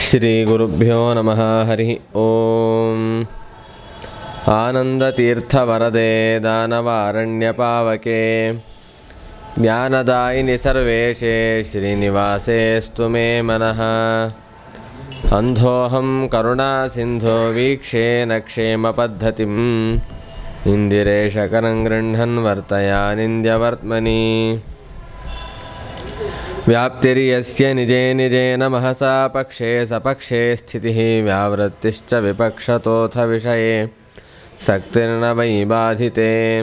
ಶ್ರೀ ಗುರುಭ್ಯೋ ನಮಃ. ಹರಿ ಓಂ. ಆನಂದತೀರ್ಥವರದೆ ದಾನವಾರಣ್ಯಪಾವಕೆ ಜ್ಞಾನದಾಯಿನಿ ಸರ್ವೇಶೇ ಶ್ರೀನಿವಾಸೇಸ್ತು ಮೇ ಮನಃ. ಅಂಧೋಹಂ ಕರುಣಾಸಿಂಧೋ ವೀಕ್ಷೇನ ಕ್ಷೇಮಪದ್ಧತಿಂ ಇಂದಿರೇಶಕರಂ ಗೃಹ್ಣನ್ ವರ್ತಯಾನಿಂದ್ಯವರ್ತ್ಮನಿ. ವ್ಯಾಪ್ತಿರ್ಯಸ್ಯ ನಿಜೇ ನಿಜೇನ ಮಹಸಾ ಪಕ್ಷೇ ಸಪಕ್ಷೇ ಸ್ಥಿತಿಃ ವ್ಯಾವೃತ್ತಿಶ್ಚ ವಿಪಕ್ಷತೋಥ ವಿಷಯೇ ಸಕ್ತಿರ್ನ ವೈ ಬಾಧಿತೆ.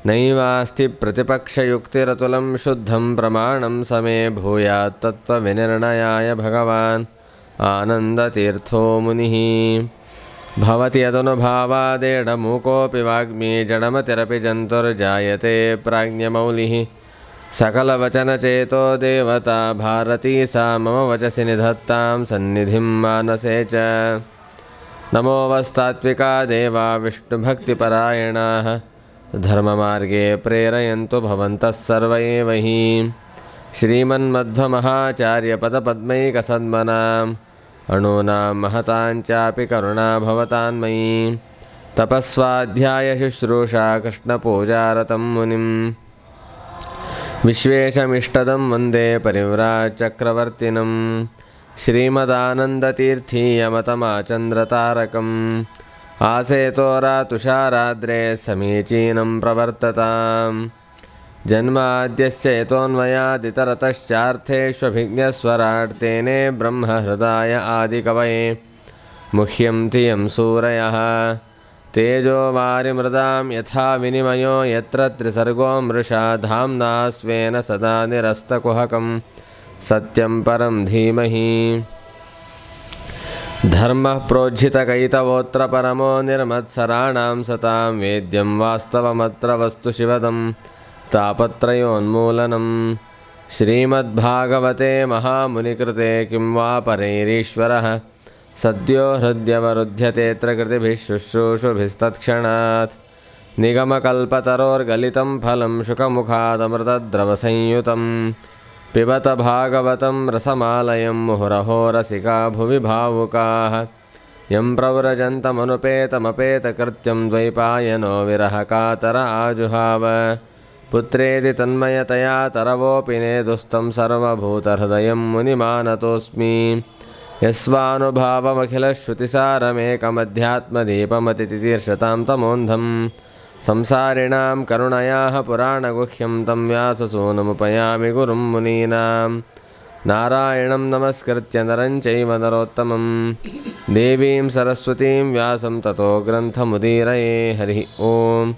ನೈವಾಸ್ತಿ ಪ್ರತಿಪಕ್ಷಯುಕ್ತಿರತುಲಂ ಶುದ್ಧಂ ಪ್ರಮಾಣಂ ಸಮೇ ಭೂಯಾತ್ ತತ್ವವಿನಿರ್ಣಯಾಯ ಭಗವಾನ್ ಆನಂದತೀರ್ಥೋ ಮುನಿಃ. ಭವತಿ ಯದನುಭಾವಾದೇಢಮೂಕೋಪಿ ವಾಗ್ಮೀ ಜಡಮತಿರಪಿ ಜಂತುರ್ಜಾಯತೆ ಪ್ರಾಜ್ಞಮೌಲಿಃ. सकलवचनचेतो देवता भारती सा मम वचसि निधत्तां सन्निधिं मानसे च. नमो वस्तात्विका देवा विष्णुभक्तिपरायणाः धर्ममार्गे प्रेरयन्तु भवन्तः सर्व एव हि. श्रीमन्मध्वमहाचार्यपदपद्मैकसद्मनाम् अणूनां महताञ्चापि करुणा भवतान्मयी. तपस्वाध्यायशुश्रूषा कृष्णपूजारतं मुनिम् विश्वेशमिष्टदं वन्दे परिव्राजचक्रवर्तिनं. श्रीमदानन्दतीर्थीयमतमाचन्द्रतारकम् आसेतोरातुषाराद्रे समीचीनं प्रवर्तताम्. जन्माद्यस्य यतोऽन्वयादितरतश्चार्थेष्वभिज्ञस्वराट् तेने ब्रह्महृदाय आदिकवये मुह्यं धियं सूरयः. तेजो वारिमृदां यथा विनिमयो यत्र त्रिसर्गो मृषा धाम्ना स्वेन सदा निरस्तकुहकं सत्यं परं धीमहि. धर्मः प्रोज्झितकैतवोऽत्र परमो निर्मत्सराणां सतां वेद्यं वास्तवमत्र वस्तु शिवदं तापत्रयोन्मूलनं. श्रीमद्भागवते महामुनिकृते किं वा परैरीश्वरः सद्यो हृद्यवरुध्यतेऽत्र कृतिभिः शुश्रूषुभिस्तत्क्षणात्. निगमकल्पतरोर्गलितं फलं शुकमुखादमृतद्रवसंयुतं पिबत भागवतं रसमालयं मुहुरहो रसिका भुवि भावुकाः. यं प्रव्रजन्तमनुपेतमपेतकृत्यं द्वैपायनो विरहकातर आजुहाव. पुत्रेति तन्मयतया तरवोऽपि नेदुस्तं सर्वभूतहृदयं मुनिमानतोऽस्मि. यस्वानुभावमखिलश्रुतिसारमेकमध्यात्मदीपमतितीर्षतां तमोन्धं संसारिणां करुणयाः पुराणगुह्यं तं व्याससूनुमुपयामि गुरुं मुनीनां. नारायणं नमस्कृत्य नरं चैव नरोत्तमं देवीं सरस्वतीं व्यासं ततो ग्रन्थमुदीरये. हरिः ओं.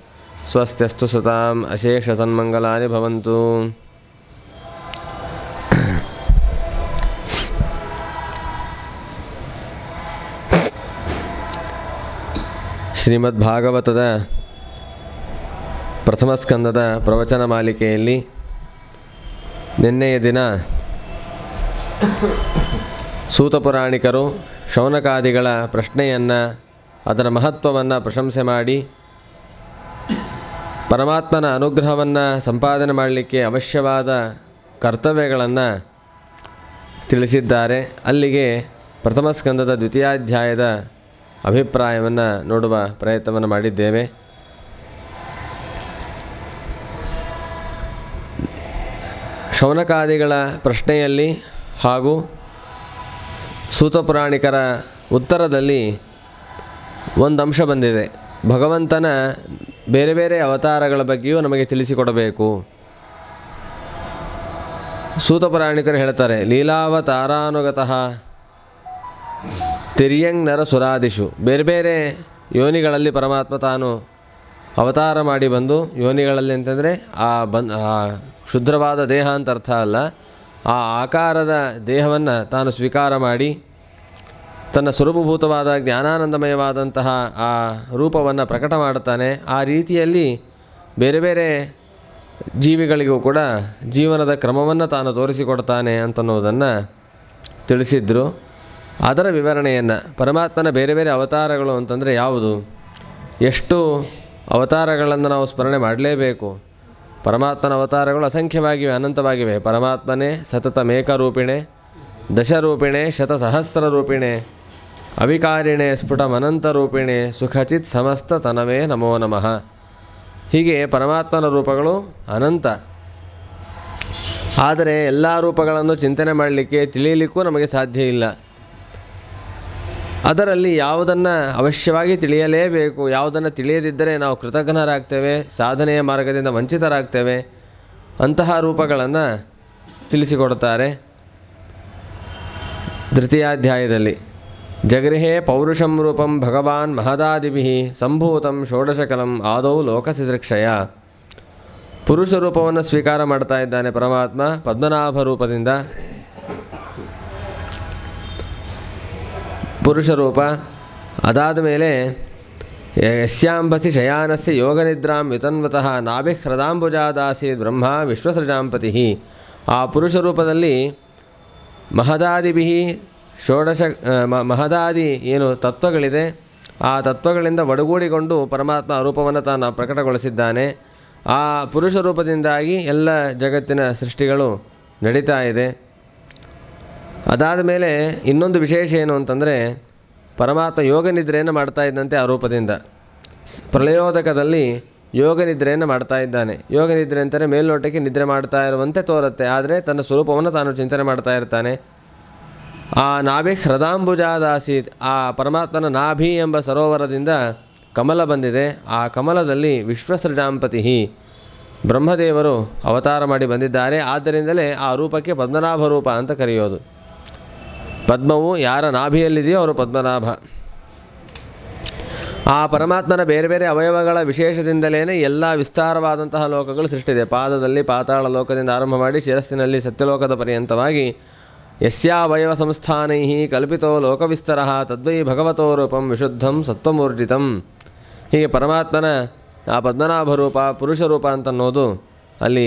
स्वस्त्यस्तु सुताम् अशेषसन्मङ्गलानि भवन्तु. ಶ್ರೀಮದ್ಭಾಗವತದ ಪ್ರಥಮ ಸ್ಕಂದದ ಪ್ರವಚನ ಮಾಲಿಕೆಯಲ್ಲಿ ನಿನ್ನೆಯ ದಿನ ಸೂತಪುರಾಣಿಕರು ಶೌನಕಾದಿಗಳ ಪ್ರಶ್ನೆಯನ್ನು ಅದರ ಮಹತ್ವವನ್ನು ಪ್ರಶಂಸೆ ಮಾಡಿ ಪರಮಾತ್ಮನ ಅನುಗ್ರಹವನ್ನು ಸಂಪಾದನೆ ಮಾಡಲಿಕ್ಕೆ ಅವಶ್ಯವಾದ ಕರ್ತವ್ಯಗಳನ್ನು ತಿಳಿಸಿದ್ದಾರೆ. ಅಲ್ಲಿಗೆ ಪ್ರಥಮ ಸ್ಕಂದದ ದ್ವಿತೀಯಾಧ್ಯಾಯದ ಅಭಿಪ್ರಾಯವನ್ನು ನೋಡುವ ಪ್ರಯತ್ನವನ್ನು ಮಾಡಿದ್ದೇವೆ. ಶೌನಕಾದಿಗಳ ಪ್ರಶ್ನೆಯಲ್ಲಿ ಹಾಗೂ ಸೂತಪುರಾಣಿಕರ ಉತ್ತರದಲ್ಲಿ ಒಂದು ಅಂಶ ಬಂದಿದೆ. ಭಗವಂತನ ಬೇರೆ ಬೇರೆ ಅವತಾರಗಳ ಬಗ್ಗೆಯೂ ನಮಗೆ ತಿಳಿಸಿಕೊಡಬೇಕು. ಸೂತ ಪುರಾಣಿಕರು ಹೇಳ್ತಾರೆ, ಲೀಲಾವತಾರಾನುಗತಃ ತಿರ್ಯಂಗ್ ನರ ಸುರಾದಿಷು. ಬೇರೆ ಬೇರೆ ಯೋನಿಗಳಲ್ಲಿ ಪರಮಾತ್ಮ ತಾನು ಅವತಾರ ಮಾಡಿ ಬಂದು, ಯೋನಿಗಳಲ್ಲಿ ಅಂತಂದರೆ ಆ ಕ್ಷುದ್ರವಾದ ದೇಹ ಅಂತ ಅರ್ಥ ಅಲ್ಲ, ಆ ಆಕಾರದ ದೇಹವನ್ನು ತಾನು ಸ್ವೀಕಾರ ಮಾಡಿ ತನ್ನ ಸ್ವರೂಪಭೂತವಾದ ಜ್ಞಾನಾನಂದಮಯವಾದಂತಹ ಆ ರೂಪವನ್ನು ಪ್ರಕಟ ಮಾಡುತ್ತಾನೆ. ಆ ರೀತಿಯಲ್ಲಿ ಬೇರೆ ಬೇರೆ ಜೀವಿಗಳಿಗೂ ಕೂಡ ಜೀವನದ ಕ್ರಮವನ್ನು ತಾನು ತೋರಿಸಿಕೊಡ್ತಾನೆ ಅಂತನ್ನೋದನ್ನು ತಿಳಿಸಿದ್ರು. ಅದರ ವಿವರಣೆಯನ್ನು, ಪರಮಾತ್ಮನ ಬೇರೆ ಬೇರೆ ಅವತಾರಗಳು ಅಂತಂದರೆ ಯಾವುದು, ಎಷ್ಟು ಅವತಾರಗಳನ್ನು ನಾವು ಸ್ಮರಣೆ ಮಾಡಲೇಬೇಕು. ಪರಮಾತ್ಮನ ಅವತಾರಗಳು ಅಸಂಖ್ಯವಾಗಿವೆ, ಅನಂತವಾಗಿವೆ. ಪರಮಾತ್ಮನೇ ಸತತಮೇಕರೂಪಿಣೆ, ದಶರೂಪಿಣೆ, ಶತಸಹಸ್ರರೂಪಿಣೆ, ಅವಿಕಾರಿಣೆ, ಸ್ಫುಟಮನಂತರೂಪಿಣೆ, ಸುಖಚಿತ್ ಸಮಸ್ತ ತನವೇ ನಮೋ ನಮಃ. ಹೀಗೆ ಪರಮಾತ್ಮನ ರೂಪಗಳು ಅನಂತ. ಆದರೆ ಎಲ್ಲ ರೂಪಗಳನ್ನು ಚಿಂತನೆ ಮಾಡಲಿಕ್ಕೆ, ತಿಳಿಯಲಿಕ್ಕೂ ನಮಗೆ ಸಾಧ್ಯ ಇಲ್ಲ. ಅದರಲ್ಲಿ ಯಾವುದನ್ನು ಅವಶ್ಯವಾಗಿ ತಿಳಿಯಲೇಬೇಕು, ಯಾವುದನ್ನು ತಿಳಿಯದಿದ್ದರೆ ನಾವು ಕೃತಜ್ಞರಾಗ್ತೇವೆ, ಸಾಧನೆಯ ಮಾರ್ಗದಿಂದ ವಂಚಿತರಾಗ್ತೇವೆ, ಅಂತಹ ರೂಪಗಳನ್ನು ತಿಳಿಸಿಕೊಡುತ್ತಾರೆ. ತೃತೀಯಾಧ್ಯಾಯದಲ್ಲಿ ಜಗೃಹೇ ಪೌರುಷಂ ರೂಪಂ ಭಗವಾನ್ ಮಹದಾದಿಭಿಃ ಸಂಭೂತಂ ಷೋಡಶಕಲಂ ಆದೌ ಲೋಕಸಿದೃಕ್ಷಯ. ಪುರುಷ ರೂಪವನ್ನು ಸ್ವೀಕಾರ ಮಾಡ್ತಾ ಇದ್ದಾನೆ ಪರಮಾತ್ಮ ಪದ್ಮನಾಭ ರೂಪದಿಂದ. ಪುರುಷ ರೂಪ ಅದಾದ ಮೇಲೆ ಯಸ್ಯಾಂಬಸಿ ಶಯಾನಸ್ಯ ಯೋಗನಿದ್ರಾಂ ವಿತನ್ವತಃ ನಾಭಿಃ ಹೃದಾಂಬುಜಾದಾಸೀತ್ ಬ್ರಹ್ಮ ವಿಶ್ವಸೃಜಾಂಪತಿ. ಆ ಪುರುಷ ರೂಪದಲ್ಲಿ ಮಹದಾದಿಭಿಃ ಷೋಡಶ ಮಹದಾದಿ ಏನು ತತ್ವಗಳಿದೆ, ಆ ತತ್ವಗಳಿಂದ ಒಡಗೂಡಿಕೊಂಡು ಪರಮಾತ್ಮ ರೂಪವನ್ನು ತಾನು ಪ್ರಕಟಗೊಳಿಸಿದ್ದಾನೆ. ಆ ಪುರುಷ ರೂಪದಿಂದಾಗಿ ಎಲ್ಲ ಜಗತ್ತಿನ ಸೃಷ್ಟಿಗಳು ನಡೀತಾ ಇದೆ. ಅದಾದ ಮೇಲೆ ಇನ್ನೊಂದು ವಿಶೇಷ ಏನು ಅಂತಂದರೆ, ಪರಮಾತ್ಮ ಯೋಗ ನಿದ್ರೆಯನ್ನು ಮಾಡ್ತಾ ಇದ್ದಂತೆ ಆ ರೂಪದಿಂದ. ಪ್ರಳಯೋದಕದಲ್ಲಿ ಯೋಗ ನಿದ್ರೆಯನ್ನು ಮಾಡ್ತಾ ಇದ್ದಾನೆ. ಯೋಗ ನಿದ್ರೆ ಅಂತಾರೆ ಮೇಲ್ನೋಟಕ್ಕೆ ನಿದ್ರೆ ಮಾಡ್ತಾ ಇರುವಂತೆ ತೋರುತ್ತೆ, ಆದರೆ ತನ್ನ ಸ್ವರೂಪವನ್ನು ತಾನು ಚಿಂತನೆ ಮಾಡ್ತಾ ಇರ್ತಾನೆ. ಆ ನಾಭಿ ಹೃದಾಂಬುಜಾದಾಸೀತ್, ಆ ಪರಮಾತ್ಮನ ನಾಭಿ ಎಂಬ ಸರೋವರದಿಂದ ಕಮಲ ಬಂದಿದೆ. ಆ ಕಮಲದಲ್ಲಿ ವಿಶ್ವಸೃಜಾಂಪತಿ ಬ್ರಹ್ಮದೇವರು ಅವತಾರ ಮಾಡಿ ಬಂದಿದ್ದಾರೆ. ಆದ್ದರಿಂದಲೇ ಆ ರೂಪಕ್ಕೆ ಪದ್ಮನಾಭ ರೂಪ ಅಂತ ಕರೆಯೋದು. ಪದ್ಮವು ಯಾರ ನಾಭಿಯಲ್ಲಿದೆಯೋ ಅವರು ಪದ್ಮನಾಭ. ಆ ಪರಮಾತ್ಮನ ಬೇರೆ ಬೇರೆ ಅವಯವಗಳ ವಿಶೇಷದಿಂದಲೇ ಎಲ್ಲ ವಿಸ್ತಾರವಾದಂತಹ ಲೋಕಗಳು ಸೃಷ್ಟಿದೆ. ಪಾದದಲ್ಲಿ ಪಾತಾಳ ಲೋಕದಿಂದ ಆರಂಭ ಮಾಡಿ ಶಿರಸ್ಸಿನಲ್ಲಿ ಸತ್ಯಲೋಕದ ಪರ್ಯಂತವಾಗಿ ಯಸ್ಯಾವಯವ ಸಂಸ್ಥಾನೈ ಕಲ್ಪಿತೋ ಲೋಕವಿಸ್ತರ ತದ್ವೈ ಭಗವತೋ ರೂಪಂ ವಿಶುದ್ಧಂ ಸತ್ವಮೂರ್ಜಿತಂ. ಹೀಗೆ ಪರಮಾತ್ಮನ ಆ ಪದ್ಮನಾಭ ರೂಪ ಪುರುಷ ರೂಪ ಅಂತನ್ನೋದು ಅಲ್ಲಿ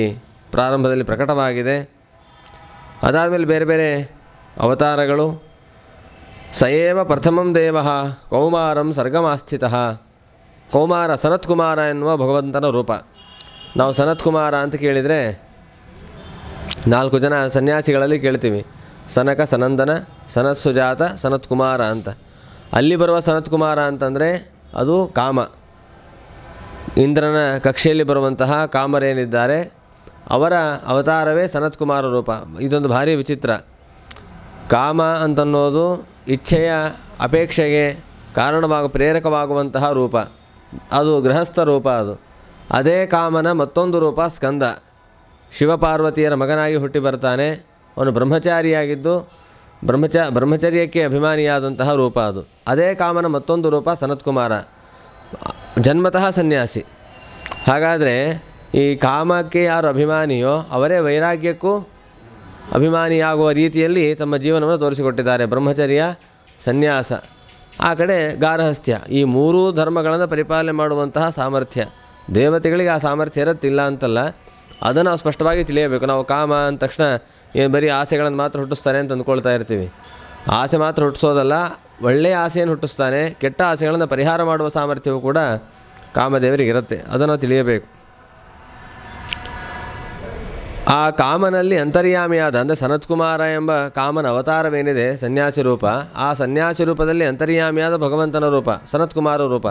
ಪ್ರಾರಂಭದಲ್ಲಿ ಪ್ರಕಟವಾಗಿದೆ. ಅದಾದಮೇಲೆ ಬೇರೆ ಬೇರೆ ಅವತಾರಗಳು. ಸಯೇವ ಪ್ರಥಮಂ ದೇವ ಕೌಮಾರಂ ಸರ್ಗಮಾಸ್ಥಿತಃ. ಕೌಮಾರ ಸನತ್ಕುಮಾರ ಎನ್ನುವ ಭಗವಂತನ ರೂಪ. ನಾವು ಸನತ್ಕುಮಾರ ಅಂತ ಕೇಳಿದರೆ 4 ಜನ ಸನ್ಯಾಸಿಗಳಲ್ಲಿ ಕೇಳ್ತೀವಿ, ಸನಕ, ಸನಂದನ, ಸನತ್ಸುಜಾತ, ಸನತ್ಕುಮಾರ ಅಂತ. ಅಲ್ಲಿ ಬರುವ ಸನತ್ಕುಮಾರ ಅಂತಂದರೆ ಅದು ಕಾಮ. ಇಂದ್ರನ ಕಕ್ಷೆಯಲ್ಲಿ ಬರುವಂತಹ ಕಾಮರೇನಿದ್ದಾರೆ ಅವರ ಅವತಾರವೇ ಸನತ್ಕುಮಾರ ರೂಪ. ಇದೊಂದು ಭಾರಿ ವಿಚಿತ್ರ. ಕಾಮ ಅಂತನ್ನೋದು ಇಚ್ಛೆಯ ಅಪೇಕ್ಷೆಗೆ ಪ್ರೇರಕವಾಗುವಂತಹ ರೂಪ, ಅದು ಗೃಹಸ್ಥ ರೂಪ. ಅದೇ ಕಾಮನ ಮತ್ತೊಂದು ರೂಪ ಸ್ಕಂದ. ಶಿವಪಾರ್ವತಿಯರ ಮಗನಾಗಿ ಹುಟ್ಟಿ ಬರ್ತಾನೆ. ಅವನು ಬ್ರಹ್ಮಚಾರಿಯಾಗಿದ್ದು ಬ್ರಹ್ಮಚರ್ಯಕ್ಕೆ ಅಭಿಮಾನಿಯಾದಂತಹ ರೂಪ ಅದು. ಅದೇ ಕಾಮನ ಮತ್ತೊಂದು ರೂಪ ಸನತ್ಕುಮಾರ, ಜನ್ಮತಃ ಸನ್ಯಾಸಿ. ಹಾಗಾದರೆ ಈ ಕಾಮಕ್ಕೆ ಯಾರು ಅಭಿಮಾನಿಯೋ ಅವರೇ ವೈರಾಗ್ಯಕ್ಕೂ ಅಭಿಮಾನಿಯಾಗುವ ರೀತಿಯಲ್ಲಿ ತಮ್ಮ ಜೀವನವನ್ನು ತೋರಿಸಿಕೊಟ್ಟಿದ್ದಾರೆ. ಬ್ರಹ್ಮಚರ್ಯ, ಸನ್ಯಾಸ, ಆ ಕಡೆ ಗಾರ್ಹಸ್ಥ್ಯ, ಈ 3 ಧರ್ಮಗಳನ್ನು ಪರಿಪಾಲನೆ ಮಾಡುವಂತಹ ಸಾಮರ್ಥ್ಯ ದೇವತೆಗಳಿಗೆ ಆ ಸಾಮರ್ಥ್ಯ ಇರುತ್ತಿಲ್ಲ ಅಂತಲ್ಲ, ಅದನ್ನು ನಾವು ಸ್ಪಷ್ಟವಾಗಿ ತಿಳಿಯಬೇಕು. ನಾವು ಕಾಮ ಅಂದ ತಕ್ಷಣ ಏನು ಬರೀ ಆಸೆಗಳನ್ನು ಮಾತ್ರ ಹುಟ್ಟಿಸ್ತಾನೆ ಅಂತ ಅಂದ್ಕೊಳ್ತಾ ಇರ್ತೀವಿ. ಆಸೆ ಮಾತ್ರ ಹುಟ್ಟಿಸೋದಲ್ಲ, ಒಳ್ಳೆಯ ಆಸೆಯನ್ನು ಹುಟ್ಟಿಸ್ತಾನೆ. ಕೆಟ್ಟ ಆಸೆಗಳನ್ನು ಪರಿಹಾರ ಮಾಡುವ ಸಾಮರ್ಥ್ಯವೂ ಕೂಡ ಕಾಮದೇವರಿಗಿರುತ್ತೆ, ಅದನ್ನು ತಿಳಿಯಬೇಕು. ಆ ಕಾಮನಲ್ಲಿ ಅಂತರ್ಯಾಮಿಯಾದ ಅಂದರೆ ಸನತ್ಕುಮಾರ ಎಂಬ ಕಾಮನ ಅವತಾರವೇನಿದೆ ಸನ್ಯಾಸಿ ರೂಪ, ಆ ಸನ್ಯಾಸಿ ರೂಪದಲ್ಲಿ ಅಂತರ್ಯಾಮಿಯಾದ ಭಗವಂತನ ರೂಪ ಸನತ್ಕುಮಾರ ರೂಪ.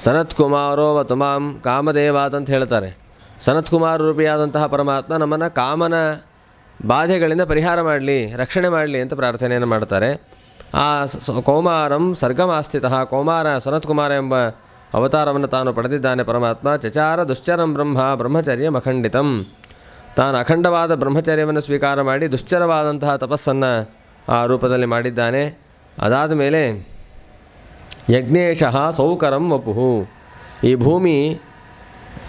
ಸನತ್ಕುಮಾರೋವ ತುಮಾಂ ಕಾಮದೇವಾತ್ ಅಂತ ಹೇಳ್ತಾರೆ. ಸನತ್ಕುಮಾರ ರೂಪಿಯಾದಂತಹ ಪರಮಾತ್ಮ ನಮ್ಮನ್ನು ಕಾಮನ ಬಾಧೆಗಳಿಂದ ಪರಿಹಾರ ಮಾಡಲಿ, ರಕ್ಷಣೆ ಮಾಡಲಿ ಅಂತ ಪ್ರಾರ್ಥನೆಯನ್ನು ಮಾಡ್ತಾರೆ. ಆ ಕೌಮಾರಂ ಸರ್ಗಮಾಸ್ಥಿತಃ, ಕೌಮಾರ ಸನತ್ಕುಮಾರ ಎಂಬ ಅವತಾರವನ್ನು ತಾನು ಪಡೆದಿದ್ದಾನೆ ಪರಮಾತ್ಮ. ಚಚಾರ ದುಶ್ಚರಂ ಬ್ರಹ್ಮ ಬ್ರಹ್ಮಚರ್ಯ ಅಖಂಡಿತಂ. ತಾನು ಅಖಂಡವಾದ ಬ್ರಹ್ಮಚರ್ಯವನ್ನು ಸ್ವೀಕಾರ ಮಾಡಿ ದುಶ್ಚರವಾದಂತಹ ತಪಸ್ಸನ್ನು ಆ ರೂಪದಲ್ಲಿ ಮಾಡಿದ್ದಾನೆ. ಅದಾದ ಮೇಲೆ ಯಜ್ಞೇಶಃ ಸೌಕರಂ ವಪುಃ. ಈ ಭೂಮಿ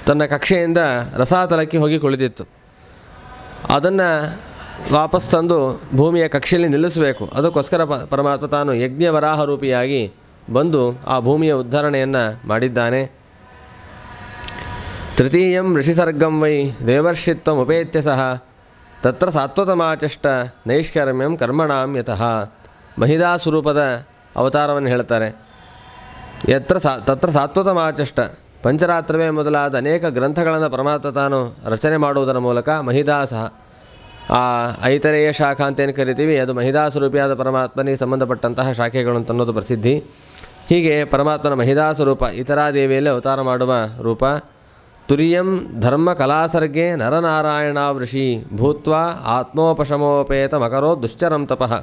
ತನ್ನ ಕಕ್ಷೆಯಿಂದ ರಸಾತಲಕ್ಕೆ ಹೋಗಿ ಕುಳಿತಿತ್ತು. ಅದನ್ನು ವಾಪಸ್ ತಂದು ಭೂಮಿಯ ಕಕ್ಷೆಯಲ್ಲಿ ನಿಲ್ಲಿಸಬೇಕು. ಅದಕ್ಕೋಸ್ಕರ ಪರಮಾತ್ಮ ತಾನು ಯಜ್ಞವರಾಹ ರೂಪಿಯಾಗಿ ಬಂದು ಆ ಭೂಮಿಯ ಉದ್ಧರಣೆಯನ್ನು ಮಾಡಿದ್ದಾನೆ. ತೃತೀಯಂ ಋಷಿಸರ್ಗಂ ವೈ ದೇವರ್ಷಿತ್ವಂ ಉಪೇತ್ಯ ಸಹ ತತ್ರ ಸಾತ್ವತಮಾಚಷ್ಟ ನೈಷ್ಕರ್ಮ್ಯಂ ಕರ್ಮಣಾಂ ಯತಃ. ಮಹಿದಾ ಸ್ವರೂಪದ ಅವತಾರವನ್ನು ಹೇಳ್ತಾರೆ. ತತ್ರ ಸಾತ್ವತಮಾಚಷ್ಟ. ಪಂಚರಾತ್ರವೇ ಮೊದಲಾದ ಅನೇಕ ಗ್ರಂಥಗಳನ್ನು ಪರಮಾತ್ಮ ತಾನು ರಚನೆ ಮಾಡುವುದರ ಮೂಲಕ ಮಹಿದಾಸಹ, ಆ ಐತರೇಯ ಶಾಖಾ ಅಂತೇನು ಕರಿತೀವಿ, ಅದು ಮಹಿದಾ ಸ್ವರೂಪಿಯಾದ ಪರಮಾತ್ಮನಿಗೆ ಸಂಬಂಧಪಟ್ಟಂತಹ ಶಾಖೆಗಳು ಅಂತನ್ನೋದು ಪ್ರಸಿದ್ಧಿ. ಹೀಗೆ ಪರಮಾತ್ಮನ ಮಹಿದಾ ಸ್ವರೂಪ ಇತರಾದೇವಿಯಲ್ಲಿ ಅವತಾರ ಮಾಡುವ ರೂಪ. ತುರ್ಯಂ ಧರ್ಮ ಕಲಾಸರ್ಗೆ ನರನಾರಾಯಣಾವೃಷಿ ಭೂತ್ವ ಆತ್ಮೋಪಶಮೋಪೇತ ಮಕರೋ ದುಶ್ಚರಂ ತಪಃ.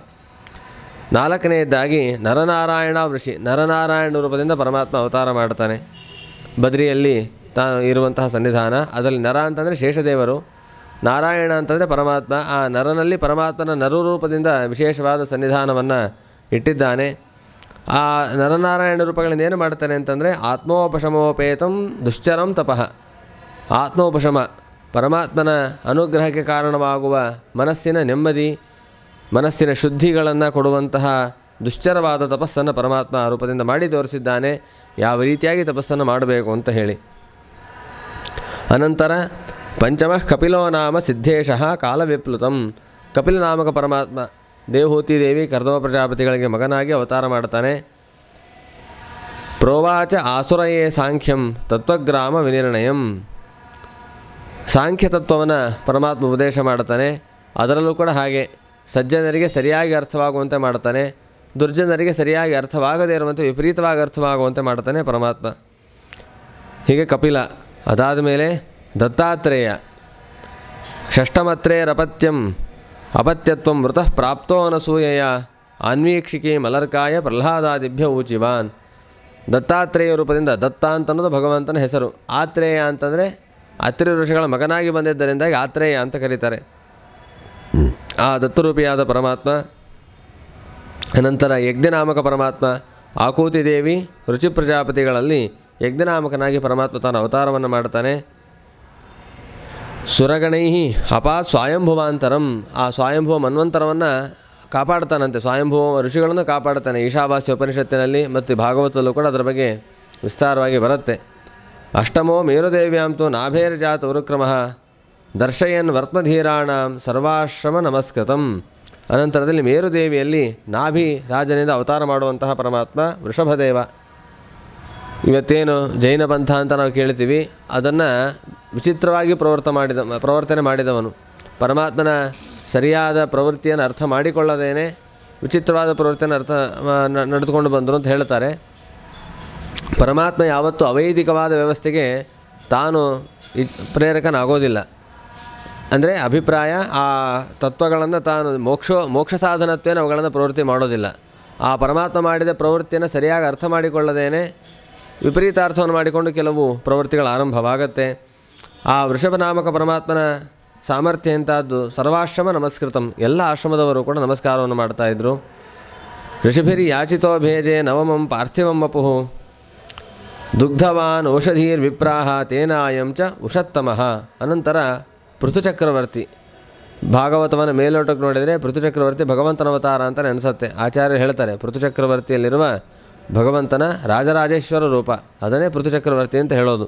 ನಾಲ್ಕನೆಯದ್ದಾಗಿ ನರನಾರಾಯಣ ವೃಷಿ, ನರನಾರಾಯಣ ರೂಪದಿಂದ ಪರಮಾತ್ಮ ಅವತಾರ ಮಾಡ್ತಾನೆ. ಬದ್ರಿಯಲ್ಲಿ ತಾನು ಇರುವಂತಹ ಸನ್ನಿಧಾನ, ಅದರಲ್ಲಿ ನರ ಅಂತಂದರೆ ಶೇಷದೇವರು, ನಾರಾಯಣ ಅಂತಂದರೆ ಪರಮಾತ್ಮ. ಆ ನರನಲ್ಲಿ ಪರಮಾತ್ಮನ ನರರೂಪದಿಂದ ವಿಶೇಷವಾದ ಸನ್ನಿಧಾನವನ್ನು ಇಟ್ಟಿದ್ದಾನೆ. ಆ ನರನಾರಾಯಣ ರೂಪಗಳಿಂದ ಏನು ಮಾಡ್ತಾನೆ ಅಂತಂದರೆ ಆತ್ಮೋಪಶಮೋಪೇತಂ ದುಶ್ಚರಂ ತಪಃ. ಆತ್ಮೋಪಶಮ, ಪರಮಾತ್ಮನ ಅನುಗ್ರಹಕ್ಕೆ ಕಾರಣವಾಗುವ ಮನಸ್ಸಿನ ನೆಮ್ಮದಿ, ಮನಸ್ಸಿನ ಶುದ್ಧಿಗಳನ್ನು ಕೊಡುವಂತಹ ದುಶ್ಚರವಾದ ತಪಸ್ಸನ್ನು ಪರಮಾತ್ಮ ಆ ರೂಪದಿಂದ ಮಾಡಿ ತೋರಿಸಿದ್ದಾನೆ, ಯಾವ ರೀತಿಯಾಗಿ ತಪಸ್ಸನ್ನು ಮಾಡಬೇಕು ಅಂತ ಹೇಳಿ. ಅನಂತರ ಪಂಚಮಃ ಕಪಿಲೋ ನಾಮ ಸಿದ್ಧೇಶಃ ಕಾಲವಿಪ್ಲುತಂ. ಕಪಿಲ ನಾಮಕ ಪರಮಾತ್ಮ ದೇವಹೂತಿ ದೇವಿ ಕರ್ದಮ ಪ್ರಜಾಪತಿಗಳಿಗೆ ಮಗನಾಗಿ ಅವತಾರ ಮಾಡ್ತಾನೆ. ಪ್ರೋವಾಚ ಆಸುರಯೇ ಸಾಂಖ್ಯಂ ತತ್ವಗ್ರಾಮ ವಿನಿರ್ಣಯಂ. ಸಾಂಖ್ಯ ತತ್ವವನ್ನು ಪರಮಾತ್ಮ ಉಪದೇಶ ಮಾಡ್ತಾನೆ. ಅದರಲ್ಲೂ ಕೂಡ ಹಾಗೆ ಸಜ್ಜನರಿಗೆ ಸರಿಯಾಗಿ ಅರ್ಥವಾಗುವಂತೆ ಮಾಡ್ತಾನೆ, ದುರ್ಜನರಿಗೆ ಸರಿಯಾಗಿ ಅರ್ಥವಾಗದೇ ಇರುವಂತೆ ವಿಪರೀತವಾಗಿ ಅರ್ಥವಾಗುವಂತೆ ಮಾಡ್ತಾನೆ ಪರಮಾತ್ಮ. ಹೀಗೆ ಕಪಿಲ. ಅದಾದ ಮೇಲೆ ದತ್ತಾತ್ರೇಯ. ಷಷ್ಠಮತ್ರೇರಪತ್ಯಂ ಅಪತ್ಯತ್ವಂ ಮೃತಃ ಪ್ರಾಪ್ತೋ ಅನಸೂಯೆಯ ಆನ್ವೀಕ್ಷಿಕೆ ಮಲರ್ಕಾಯ ಪ್ರಹ್ಲಾದಾದಿಭ್ಯ ಊಚಿವಾನ್. ದತ್ತಾತ್ರೇಯ ರೂಪದಿಂದ, ದತ್ತ ಅಂತನ್ನೋದು ಭಗವಂತನ ಹೆಸರು, ಆತ್ರೇಯ ಅಂತಂದರೆ ಅತ್ರಿ ಋಷಿಗಳ ಮಗನಾಗಿ ಬಂದಿದ್ದರಿಂದಾಗಿ ಆತ್ರೇಯ ಅಂತ ಕರೀತಾರೆ. ಆ ದತ್ತರೂಪಿಯಾದ ಪರಮಾತ್ಮ. ಅನಂತರ ಯಜ್ಞನಾಮಕ ಪರಮಾತ್ಮ ಆಕೂತಿ ದೇವಿ ರುಚಿ ಪ್ರಜಾಪತಿಗಳಲ್ಲಿ ಯಜ್ಞನಾಮಕನಾಗಿ ಪರಮಾತ್ಮ ತಾನು ಅವತಾರವನ್ನು ಮಾಡ್ತಾನೆ. ಸುರಗಣೈ ಅಪಾತ್ ಸ್ವಾಯಂಭುವಾಂತರಂ. ಆ ಸ್ವಾಯಂಭುವ ಮನ್ವಂತರವನ್ನು ಕಾಪಾಡ್ತಾನಂತೆ, ಸ್ವಾಯಂಭುವ ಋಷಿಗಳನ್ನು ಕಾಪಾಡ್ತಾನೆ. ಈಶಾವಾಸ್ಯ ಉಪನಿಷತ್ತಿನಲ್ಲಿ ಮತ್ತು ಭಾಗವತದಲ್ಲೂ ಕೂಡ ಅದರ ಬಗ್ಗೆ ವಿಸ್ತಾರವಾಗಿ ಬರುತ್ತೆ. ಅಷ್ಟಮೋ ಮೇರುದೇವ್ಯಾಂತು ನಾಭೇರ್ಜಾತ ಉರುಕ್ರಮಃ ದರ್ಶಯನ್ ವರ್ತ್ಮಧೀರಾಣಾಂ ಸರ್ವಾಶ್ರಮ ನಮಸ್ಕೃತಂ. ಅನಂತರದಲ್ಲಿ ಮೇರುದೇವಿಯಲ್ಲಿ ನಾಭಿ ರಾಜನಿಂದ ಅವತಾರ ಮಾಡುವಂತಹ ಪರಮಾತ್ಮ ವೃಷಭದೇವ. ಇವತ್ತೇನು ಜೈನ ಪಂಥ ಅಂತ ನಾವು ಕೇಳ್ತೀವಿ, ಅದನ್ನು ವಿಚಿತ್ರವಾಗಿ ಪ್ರವರ್ತನೆ ಮಾಡಿದವನು. ಪರಮಾತ್ಮನ ಸರಿಯಾದ ಪ್ರವೃತ್ತಿಯನ್ನು ಅರ್ಥ ಮಾಡಿಕೊಳ್ಳದೇನೆ ವಿಚಿತ್ರವಾದ ಪ್ರವೃತ್ತಿಯನ್ನು ನಡೆದುಕೊಂಡು ಬಂದರು ಅಂತ ಹೇಳ್ತಾರೆ. ಪರಮಾತ್ಮ ಯಾವತ್ತೂ ಅವೈದಿಕವಾದ ವ್ಯವಸ್ಥೆಗೆ ತಾನು ಪ್ರೇರಕನಾಗೋದಿಲ್ಲ. ಅಂದರೆ ಅಭಿಪ್ರಾಯ, ಆ ತತ್ವಗಳನ್ನು ತಾನು ಮೋಕ್ಷ ಸಾಧನತ್ವೇನ ಅವುಗಳನ್ನು ಪ್ರವೃತ್ತಿ ಮಾಡೋದಿಲ್ಲ. ಆ ಪರಮಾತ್ಮ ಮಾಡಿದ ಪ್ರವೃತ್ತಿಯನ್ನು ಸರಿಯಾಗಿ ಅರ್ಥ ಮಾಡಿಕೊಳ್ಳದೇನೆ ವಿಪರೀತಾರ್ಥವನ್ನು ಮಾಡಿಕೊಂಡು ಕೆಲವು ಪ್ರವೃತ್ತಿಗಳು ಆರಂಭವಾಗತ್ತೆ. ಆ ವೃಷಭನಾಮಕ ಪರಮಾತ್ಮನ ಸಾಮರ್ಥ್ಯ ಎಂಥದ್ದು, ಸರ್ವಾಶ್ರಮ ನಮಸ್ಕೃತಂ. ಎಲ್ಲ ಆಶ್ರಮದವರು ಕೂಡ ನಮಸ್ಕಾರವನ್ನು ಮಾಡ್ತಾಯಿದ್ರು. ಋಷಿಭಿರಿ ಯಾಚಿತೋ ಭೇಜೆ ನವಮಂ ಪಾರ್ಥಿವಂ ವಪುಃ ದುಗ್ಧವಾನ್ ಔಷಧೀರ್ ವಿಪ್ರಾಹ ತೇನಾಯಂ ಚ ಉಷತ್ತಮಃ. ಅನಂತರ ಪೃಥುಚಕ್ರವರ್ತಿ. ಭಾಗವತವನ್ನು ಮೇಲೋಟಕ್ಕೆ ನೋಡಿದರೆ ಪೃಥುಚಕ್ರವರ್ತಿ ಭಗವಂತನ ಅವತಾರ ಅಂತಲೇ ಅನಿಸುತ್ತೆ. ಆಚಾರ್ಯರು ಹೇಳ್ತಾರೆ ಪೃಥುಚಕ್ರವರ್ತಿಯಲ್ಲಿರುವ ಭಗವಂತನ ರಾಜರಾಜೇಶ್ವರ ರೂಪ, ಅದನ್ನೇ ಪೃಥುಚಕ್ರವರ್ತಿ ಅಂತ ಹೇಳೋದು.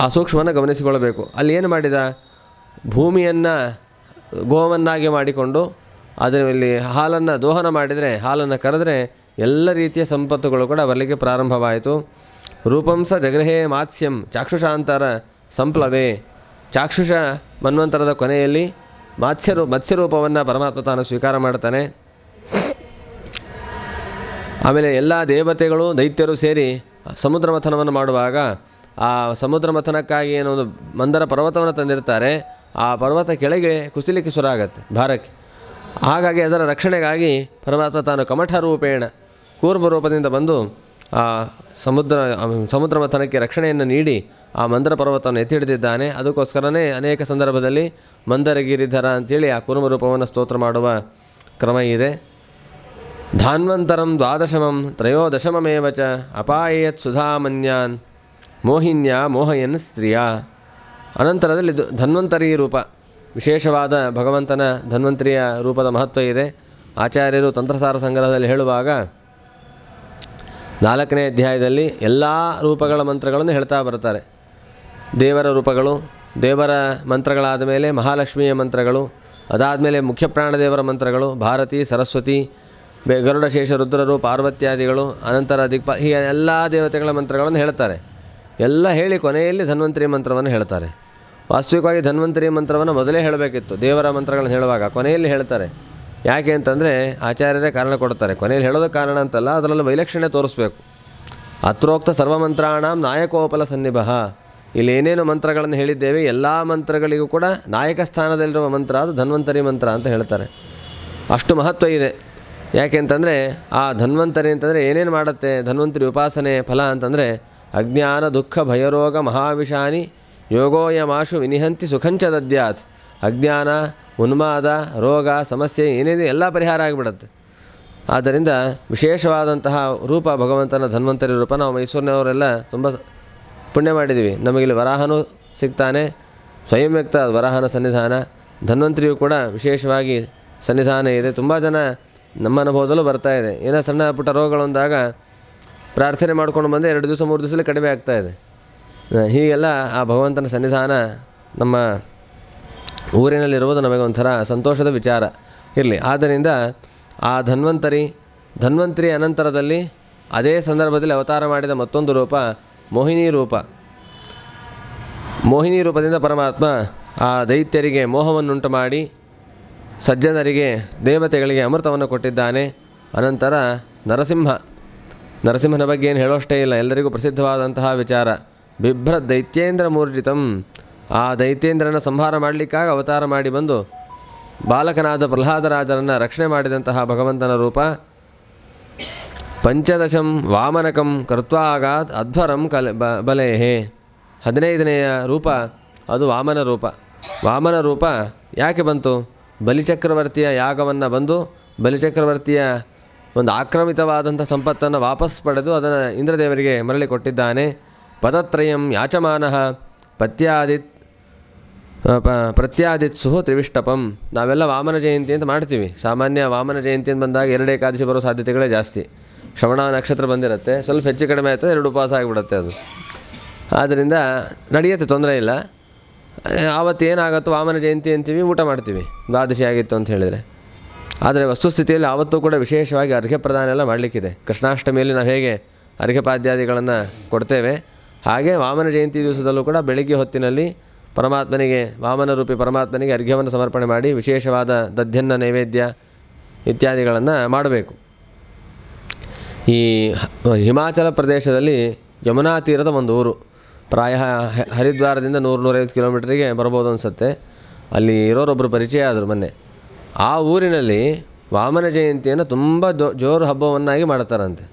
ಆ ಸೂಕ್ಷ್ಮವನ್ನು ಗಮನಿಸಿಕೊಳ್ಳಬೇಕು. ಅಲ್ಲಿ ಏನು ಮಾಡಿದ, ಭೂಮಿಯನ್ನು ಗೋವನ್ನಾಗಿ ಮಾಡಿಕೊಂಡು ಅದರಲ್ಲಿ ಹಾಲನ್ನು ದೋಹನ ಮಾಡಿದರೆ, ಹಾಲನ್ನು ಕರೆದರೆ ಎಲ್ಲ ರೀತಿಯ ಸಂಪತ್ತುಗಳು ಕೂಡ ಬರಲಿಕ್ಕೆ ಪ್ರಾರಂಭವಾಯಿತು. ರೂಪಂಸ ಜಗೃಹೇ ಮಾತ್ಸ್ಯಂ ಚಾಕ್ಷುಷಾಂತರ ಸಂಪ್ಲವೇ. ಚಾಕ್ಷುಷ ಮನ್ವಂತರದ ಕೊನೆಯಲ್ಲಿ ಮತ್ಸ್ಯರೂಪವನ್ನು ಪರಮಾತ್ಮ ತಾನು ಸ್ವೀಕಾರ ಮಾಡ್ತಾನೆ. ಆಮೇಲೆ ಎಲ್ಲ ದೇವತೆಗಳು ದೈತ್ಯರು ಸೇರಿ ಸಮುದ್ರ ಮಥನವನ್ನು ಮಾಡುವಾಗ ಆ ಸಮುದ್ರ ಮಥನಕ್ಕಾಗಿ ಏನೋ ಒಂದು ಮಂದರ ಪರ್ವತವನ್ನು ತಂದಿರ್ತಾರೆ. ಆ ಪರ್ವತ ಕೆಳಗೆ ಕುಸಿಲಿಕ್ಕೆ ಶುರು ಆಗುತ್ತೆ ಭಾರಕ್ಕೆ. ಹಾಗಾಗಿ ಅದರ ರಕ್ಷಣೆಗಾಗಿ ಪರಮಾತ್ಮ ತಾನು ಕಮಠ ರೂಪೇಣ ಕೂರ್ಮ ರೂಪದಿಂದ ಬಂದು ಆ ಸಮುದ್ರ ಮಥನಕ್ಕೆ ರಕ್ಷಣೆಯನ್ನು ನೀಡಿ ಆ ಮಂದರ ಪರ್ವತವನ್ನು ಎತ್ತಿ ಹಿಡಿದಿದ್ದಾನೆ. ಅದಕ್ಕೋಸ್ಕರನೇ ಅನೇಕ ಸಂದರ್ಭದಲ್ಲಿ ಮಂದರಗಿರಿಧರ ಅಂಥೇಳಿ ಆ ಕುರುಮ ರೂಪವನ್ನು ಸ್ತೋತ್ರ ಮಾಡುವ ಕ್ರಮ ಇದೆ. ಧಾನ್ವಂತರಂ ದ್ವಾದಶಮಂ ತ್ರಯೋದಶಮಮೇವ ಚ ಅಪಾಯೇತ್ ಸುಧಾಮನ್ಯಾನ್ ಮೋಹಿನ್ಯ ಮೋಹಯನ್ ಸ್ತ್ರೀಯ. ಅನಂತರದಲ್ಲಿ ಧನ್ವಂತರಿ ರೂಪ, ವಿಶೇಷವಾದ ಭಗವಂತನ ಧನ್ವಂತರಿಯ ರೂಪದ ಮಹತ್ವ ಇದೆ. ಆಚಾರ್ಯರು ತಂತ್ರಸಾರ ಸಂಗ್ರಹದಲ್ಲಿ ಹೇಳುವಾಗ 4ನೇ ಅಧ್ಯಾಯದಲ್ಲಿ ಎಲ್ಲ ರೂಪಗಳ ಮಂತ್ರಗಳನ್ನು ಹೇಳ್ತಾ ಬರ್ತಾರೆ. ದೇವರ ರೂಪಗಳು, ದೇವರ ಮಂತ್ರಗಳಾದ ಮೇಲೆ ಮಹಾಲಕ್ಷ್ಮಿಯ ಮಂತ್ರಗಳು, ಅದಾದಮೇಲೆ ಮುಖ್ಯ ಪ್ರಾಣದೇವರ ಮಂತ್ರಗಳು, ಭಾರತಿ, ಸರಸ್ವತಿ, ಗರುಡಶೇಷ ರುದ್ರರು, ಪಾರ್ವತ್ಯಾದಿಗಳು, ಅನಂತರ ಹೀಗೆ ಎಲ್ಲ ದೇವತೆಗಳ ಮಂತ್ರಗಳನ್ನು ಹೇಳ್ತಾರೆ. ಎಲ್ಲ ಹೇಳಿ ಕೊನೆಯಲ್ಲಿ ಧನ್ವಂತರಿ ಮಂತ್ರವನ್ನು ಹೇಳ್ತಾರೆ. ವಾಸ್ತವಿಕವಾಗಿ ಧನ್ವಂತರಿ ಮಂತ್ರವನ್ನು ಮೊದಲೇ ಹೇಳಬೇಕಿತ್ತು. ದೇವರ ಮಂತ್ರಗಳನ್ನು ಹೇಳುವಾಗ ಕೊನೆಯಲ್ಲಿ ಹೇಳ್ತಾರೆ. ಯಾಕೆ ಅಂತಂದರೆ ಆಚಾರ್ಯರೇ ಕಾರಣ ಕೊಡ್ತಾರೆ. ಕೊನೆಯಲ್ಲಿ ಹೇಳೋದಕ್ಕೆ ಕಾರಣ ಅಂತಲ್ಲ, ಅದರಲ್ಲಿ ವೈಲಕ್ಷಣ್ಯ ತೋರಿಸ್ಬೇಕು. ಅತ್ರೋಕ್ತ ಸರ್ವಮಂತ್ರಾಣಾಂ ನಾಯಕೋಪಲ ಸನ್ನಿಭಃ. ಇಲ್ಲಿ ಏನೇನು ಮಂತ್ರಗಳನ್ನು ಹೇಳಿದ್ದೇವೆ ಎಲ್ಲ ಮಂತ್ರಗಳಿಗೂ ಕೂಡ ನಾಯಕ ಸ್ಥಾನದಲ್ಲಿರುವ ಮಂತ್ರ ಅದು ಧನ್ವಂತರಿ ಮಂತ್ರ ಅಂತ ಹೇಳ್ತಾರೆ. ಅಷ್ಟು ಮಹತ್ವ ಇದೆ. ಯಾಕೆ ಅಂತಂದರೆ ಆ ಧನ್ವಂತರಿ ಅಂತಂದರೆ ಏನೇನು ಮಾಡುತ್ತೆ ಧನ್ವಂತರಿ ಉಪಾಸನೆ ಫಲ ಅಂತಂದರೆ ಅಜ್ಞಾನ ದುಃಖ ಭಯರೋಗ ಮಹಾವಿಷಾನಿ ಯೋಗೋಯಮಾಶು ವಿನಿಹಂತಿ ಸುಖಂಚ ದದ್ಯಾತ್. ಅಜ್ಞಾನ, ಉನ್ಮಾದ, ರೋಗ, ಸಮಸ್ಯೆ ಏನೇನು ಎಲ್ಲ ಪರಿಹಾರ ಆಗಿಬಿಡುತ್ತೆ. ಆದ್ದರಿಂದ ವಿಶೇಷವಾದಂತಹ ರೂಪ ಭಗವಂತನ ಧನ್ವಂತರಿ ರೂಪ. ನಾವು ಮೈಸೂರಿನವರೆಲ್ಲ ತುಂಬ ಪುಣ್ಯ ಮಾಡಿದ್ದೀವಿ. ನಮಗಿಲ್ಲಿ ವರಾಹನೂ ಸಿಗ್ತಾನೆ, ಸ್ವಯಂ ವ್ಯಕ್ತ ವರಾಹನ ಸನ್ನಿಧಾನ, ಧನ್ವಂತರಿಯೂ ಕೂಡ ವಿಶೇಷವಾಗಿ ಸನ್ನಿಧಾನ ಇದೆ. ತುಂಬ ಜನ ನಮ್ಮ ಅನುಭವದಲ್ಲೂ ಬರ್ತಾ ಇದೆ. ಏನೋ ಸಣ್ಣ ಪುಟ್ಟ ರೋಗಗಳೊಂದಾಗ ಪ್ರಾರ್ಥನೆ ಮಾಡ್ಕೊಂಡು ಬಂದು 2 ದಿವಸ 3 ದಿವಸದಲ್ಲಿ ಕಡಿಮೆ ಆಗ್ತಾಯಿದೆ. ಹೀಗೆಲ್ಲ ಆ ಭಗವಂತನ ಸನ್ನಿಧಾನ ನಮ್ಮ ಊರಿನಲ್ಲಿರುವುದು ನಮಗೆ ಒಂಥರ ಸಂತೋಷದ ವಿಚಾರ ಇರಲಿ. ಆದ್ದರಿಂದ ಆ ಧನ್ವಂತರಿ ಅನಂತರದಲ್ಲಿ ಅದೇ ಸಂದರ್ಭದಲ್ಲಿ ಅವತಾರ ಮಾಡಿದ ಮತ್ತೊಂದು ರೂಪ ಮೋಹಿನಿ ರೂಪ. ಮೋಹಿನಿ ರೂಪದಿಂದ ಪರಮಾತ್ಮ ಆ ದೈತ್ಯರಿಗೆ ಮೋಹವನ್ನುಂಟು ಮಾಡಿ ಸಜ್ಜನರಿಗೆ ದೇವತೆಗಳಿಗೆ ಅಮೃತವನ್ನು ಕೊಟ್ಟಿದ್ದಾನೆ. ಅನಂತರ ನರಸಿಂಹನ ಬಗ್ಗೆ ಏನು ಹೇಳೋಷ್ಟೇ ಇಲ್ಲ, ಎಲ್ಲರಿಗೂ ಪ್ರಸಿದ್ಧವಾದಂತಹ ವಿಚಾರ. ಬಿಭ್ರ ದೈತ್ಯೇಂದ್ರ ಮೂರ್ಜಿತಂ. ಆ ದೈತ್ಯೇಂದ್ರನ ಸಂಹಾರ ಮಾಡಲಿಕ್ಕಾಗಿ ಅವತಾರ ಮಾಡಿ ಬಂದು ಬಾಲಕನಾದ ಪ್ರಹ್ಲಾದರಾಜರನ್ನು ರಕ್ಷಣೆ ಮಾಡಿದಂತಹ ಭಗವಂತನ ರೂಪ. ಪಂಚದಶಂ ವಾಮನಕಂ ಕೃತ್ವಾಗಾತ್ ಅಧ್ವರಂ ಬಲೇಹೇ. 15ನೆಯ ರೂಪ ಅದು ವಾಮನ ರೂಪ. ವಾಮನ ರೂಪ ಯಾಕೆ ಬಂತು? ಬಲಿಚಕ್ರವರ್ತಿಯ ಯಾಗವನ್ನು ಬಂದು ಬಲಿಚಕ್ರವರ್ತಿಯ ಒಂದು ಆಕ್ರಮಿತವಾದಂಥ ಸಂಪತ್ತನ್ನು ವಾಪಸ್ ಪಡೆದು ಅದನ್ನು ಇಂದ್ರದೇವರಿಗೆ ಮರಳಿ ಕೊಟ್ಟಿದ್ದಾನೆ. ಪದತ್ರಯಂ ಯಾಚಮಾನಃ ಪ್ರತ್ಯಾದಿತ್ಸು ತ್ರಿವಿಷ್ಟಪಂ. ನಾವೆಲ್ಲ ವಾಮನ ಜಯಂತಿ ಅಂತ ಮಾಡ್ತೀವಿ. ಸಾಮಾನ್ಯ ವಾಮನ ಜಯಂತಿ ಅಂತ ಬಂದಾಗ 2 ಏಕಾದಶಿ ಬರೋ ಸಾಧ್ಯತೆಗಳೇ ಜಾಸ್ತಿ. ಶ್ರವಣ ನಕ್ಷತ್ರ ಬಂದಿರುತ್ತೆ, ಸ್ವಲ್ಪ ಹೆಚ್ಚು ಕಡಿಮೆ ಆಯ್ತದೆ 2 ಉಪವಾಸ ಆಗಿಬಿಡುತ್ತೆ ಅದು. ಆದ್ದರಿಂದ ನಡೆಯುತ್ತೆ, ತೊಂದರೆ ಇಲ್ಲ. ಆವತ್ತು ಏನಾಗುತ್ತೋ ವಾಮನ ಜಯಂತಿ ಅಂತೀವಿ, ಊಟ ಮಾಡ್ತೀವಿ ದ್ವಾದಶಿ ಆಗಿತ್ತು ಅಂತ ಹೇಳಿದರೆ. ಆದರೆ ವಸ್ತುಸ್ಥಿತಿಯಲ್ಲಿ ಆವತ್ತೂ ಕೂಡ ವಿಶೇಷವಾಗಿ ಅರ್ಘ್ಯ ಪ್ರದಾನ ಎಲ್ಲ ಮಾಡಲಿಕ್ಕಿದೆ. ಕೃಷ್ಣಾಷ್ಟಮಿಯಲ್ಲಿ ನಾವು ಹೇಗೆ ಅರ್ಘ್ಯಪಾದ್ಯಾದಿಗಳನ್ನು ಕೊಡ್ತೇವೆ, ಹಾಗೆ ವಾಮನ ಜಯಂತಿ ದಿವಸದಲ್ಲೂ ಕೂಡ ಬೆಳಿಗ್ಗೆ ಹೊತ್ತಿನಲ್ಲಿ ಪರಮಾತ್ಮನಿಗೆ, ವಾಮನ ರೂಪಿ ಪರಮಾತ್ಮನಿಗೆ ಅರ್ಘ್ಯವನ್ನು ಸಮರ್ಪಣೆ ಮಾಡಿ ವಿಶೇಷವಾದ ದಧ್ಯನ್ನ ನೈವೇದ್ಯ ಇತ್ಯಾದಿಗಳನ್ನು ಮಾಡಬೇಕು. ಈ ಹಿಮಾಚಲ ಪ್ರದೇಶದಲ್ಲಿ ಯಮುನಾ ತೀರದ ಒಂದು ಊರು, ಪ್ರಾಯ ಹರಿದ್ವಾರದಿಂದ 100-150 ಕಿಲೋಮೀಟ್ರಿಗೆ ಬರ್ಬೋದು ಅನಿಸುತ್ತೆ. ಅಲ್ಲಿ ಇರೋರೊಬ್ಬರು ಪರಿಚಯ ಆದರು ಮೊನ್ನೆ. ಆ ಊರಿನಲ್ಲಿ ವಾಮನ ಜಯಂತಿಯನ್ನು ತುಂಬ ಜೋರು ಹಬ್ಬವನ್ನಾಗಿ ಮಾಡ್ತಾರಂತೆ.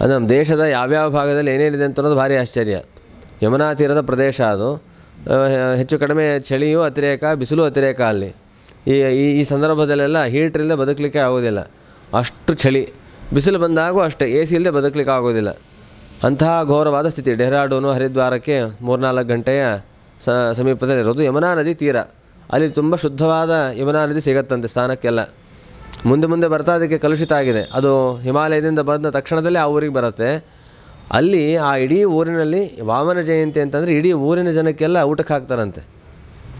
ಅದು ನಮ್ಮ ದೇಶದ ಯಾವ್ಯಾವ ಭಾಗದಲ್ಲಿ ಏನೇನಿದೆ ಅಂತ ಅನ್ನೋದು ಭಾರಿ ಆಶ್ಚರ್ಯ. ಯಮುನಾ ತೀರದ ಪ್ರದೇಶ ಅದು. ಹೆಚ್ಚು ಕಡಿಮೆ ಚಳಿಯೂ ಅತಿರೇಕ, ಬಿಸಿಲು ಅತಿರೇಕ ಅಲ್ಲಿ. ಈ ಸಂದರ್ಭದಲ್ಲೆಲ್ಲ ಹೀಟ್ರಿಲ್ಲದೆ ಬದುಕಲಿಕ್ಕೆ ಆಗೋದಿಲ್ಲ, ಅಷ್ಟು ಚಳಿ. ಬಿಸಿಲು ಬಂದಾಗೂ ಅಷ್ಟೇ, AC ಇಲ್ಲದೆ ಬದುಕಲಿಕ್ಕೆ ಆಗೋದಿಲ್ಲ. ಅಂತಹ ಘೋರವಾದ ಸ್ಥಿತಿ. ಡೆಹ್ರಾಡೂನು ಹರಿದ್ವಾರಕ್ಕೆ 3-4 ಗಂಟೆಯ ಸಮೀಪದಲ್ಲಿರೋದು. ಯಮುನಾ ನದಿ ತೀರ. ಅಲ್ಲಿ ತುಂಬ ಶುದ್ಧವಾದ ಯಮುನಾ ನದಿ ಸಿಗತ್ತಂತೆ ಸ್ನಾನಕ್ಕೆಲ್ಲ. ಮುಂದೆ ಬರ್ತಾ ಅದಕ್ಕೆ ಕಲುಷಿತ ಆಗಿದೆ. ಅದು ಹಿಮಾಲಯದಿಂದ ಬಂದ ತಕ್ಷಣದಲ್ಲೇ ಆ ಊರಿಗೆ ಬರುತ್ತೆ. ಅಲ್ಲಿ ಆ ಇಡೀ ಊರಿನಲ್ಲಿ ವಾಮನ ಜಯಂತಿ ಅಂತಂದರೆ ಇಡೀ ಊರಿನ ಜನಕ್ಕೆಲ್ಲ ಊಟಕ್ಕೆ ಹಾಕ್ತಾರಂತೆ.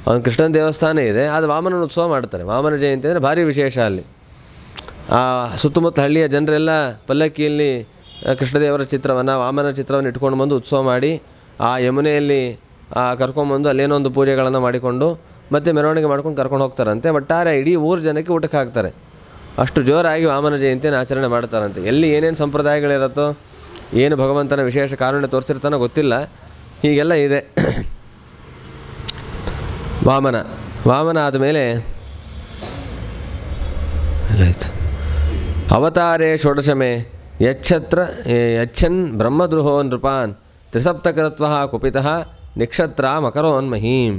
ಒಂದು ಕೃಷ್ಣನ ದೇವಸ್ಥಾನ ಇದೆ, ಅದು ವಾಮನ ಉತ್ಸವ ಮಾಡ್ತಾರೆ. ವಾಮನ ಜಯಂತಿ ಅಂದರೆ ಭಾರಿ ವಿಶೇಷ ಅಲ್ಲಿ. ಆ ಸುತ್ತಮುತ್ತ ಹಳ್ಳಿಯ ಜನರೆಲ್ಲ ಪಲ್ಲಕ್ಕಿಯಲ್ಲಿ ಕೃಷ್ಣದೇವರ ಚಿತ್ರವನ್ನು, ವಾಮನ ಚಿತ್ರವನ್ನು ಇಟ್ಕೊಂಡು ಬಂದು ಉತ್ಸವ ಮಾಡಿ ಆ ಯಮುನೆಯಲ್ಲಿ ಕರ್ಕೊಂಬಂದು ಅಲ್ಲೇನೋ ಒಂದು ಪೂಜೆಗಳನ್ನು ಮಾಡಿಕೊಂಡು ಮತ್ತು ಮೆರವಣಿಗೆ ಮಾಡ್ಕೊಂಡು ಕರ್ಕೊಂಡು ಹೋಗ್ತಾರಂತೆ. ಒಟ್ಟಾರೆ ಇಡೀ ಊರು ಜನಕ್ಕೆ ಊಟಕ್ಕೆ ಹಾಕ್ತಾರೆ. ಅಷ್ಟು ಜೋರಾಗಿ ವಾಮನ ಜಯಂತಿಯನ್ನು ಆಚರಣೆ ಮಾಡ್ತಾರಂತೆ. ಎಲ್ಲಿ ಏನೇನು ಸಂಪ್ರದಾಯಗಳಿರುತ್ತೋ, ಏನು ಭಗವಂತನ ವಿಶೇಷ ಕಾರುಣ್ಯ ತೋರಿಸಿರ್ತಾನೋ ಗೊತ್ತಿಲ್ಲ, ಹೀಗೆಲ್ಲ ಇದೆ. ವಾಮನ ಆದಮೇಲೆ ಆಯಿತು. ಅವತಾರೇ ಷೋಡಶಮೇ ಯಚ್ಛನ್ ಬ್ರಹ್ಮದ್ರುಹೋ ನೃಪಾನ್ ತ್ರಿಸಪ್ತಕೃತ್ವ ಕುಪಿತಃ ನಿಕ್ಷತ್ರ ಮಕರೋನ್ಮಹೀಂ.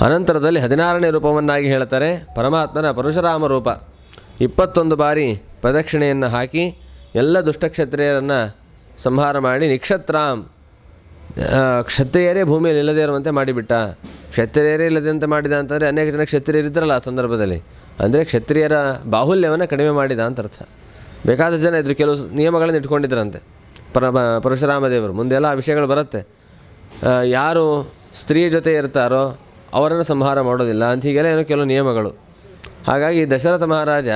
ಅನಂತರದಲ್ಲಿ 16ನೇ ರೂಪವನ್ನಾಗಿ ಹೇಳ್ತಾರೆ ಪರಮಾತ್ಮನ ಪರಶುರಾಮ ರೂಪ. 21 ಬಾರಿ ಪ್ರದಕ್ಷಿಣೆಯನ್ನು ಹಾಕಿ ಎಲ್ಲ ದುಷ್ಟಕ್ಷತ್ರಿಯರನ್ನು ಸಂಹಾರ ಮಾಡಿ ನಿಕ್ಷತ್ರಾಂ, ಕ್ಷತ್ರಿಯರೇ ಭೂಮಿಯಲ್ಲಿ ಇಲ್ಲದೇ ಇರುವಂತೆ ಮಾಡಿಬಿಟ್ಟ. ಕ್ಷತ್ರಿಯರೇ ಇಲ್ಲದಂತೆ ಮಾಡಿದ ಅಂತಂದರೆ ಅನೇಕ ಜನ ಕ್ಷತ್ರಿಯರಿದ್ದರಲ್ಲ ಆ ಸಂದರ್ಭದಲ್ಲಿ, ಅಂದರೆ ಕ್ಷತ್ರಿಯರ ಬಾಹುಲ್ಯವನ್ನು ಕಡಿಮೆ ಮಾಡಿದ ಅಂತ ಅರ್ಥ. ಬೇಕಾದ ಜನ ಇದ್ರು, ಕೆಲವು ನಿಯಮಗಳನ್ನು ಇಟ್ಕೊಂಡಿದ್ದರಂತೆ ಪರಶುರಾಮ ದೇವರು. ಮುಂದೆಲ್ಲ ಆ ವಿಷಯಗಳು ಬರುತ್ತೆ. ಯಾರು ಸ್ತ್ರೀ ಜೊತೆ ಇರ್ತಾರೋ ಅವರನ್ನು ಸಂಹಾರ ಮಾಡೋದಿಲ್ಲ ಅಂತ ಹೀಗೆಲ್ಲ ಏನೋ ಕೆಲವು ನಿಯಮಗಳು. ಹಾಗಾಗಿ ದಶರಥ ಮಹಾರಾಜ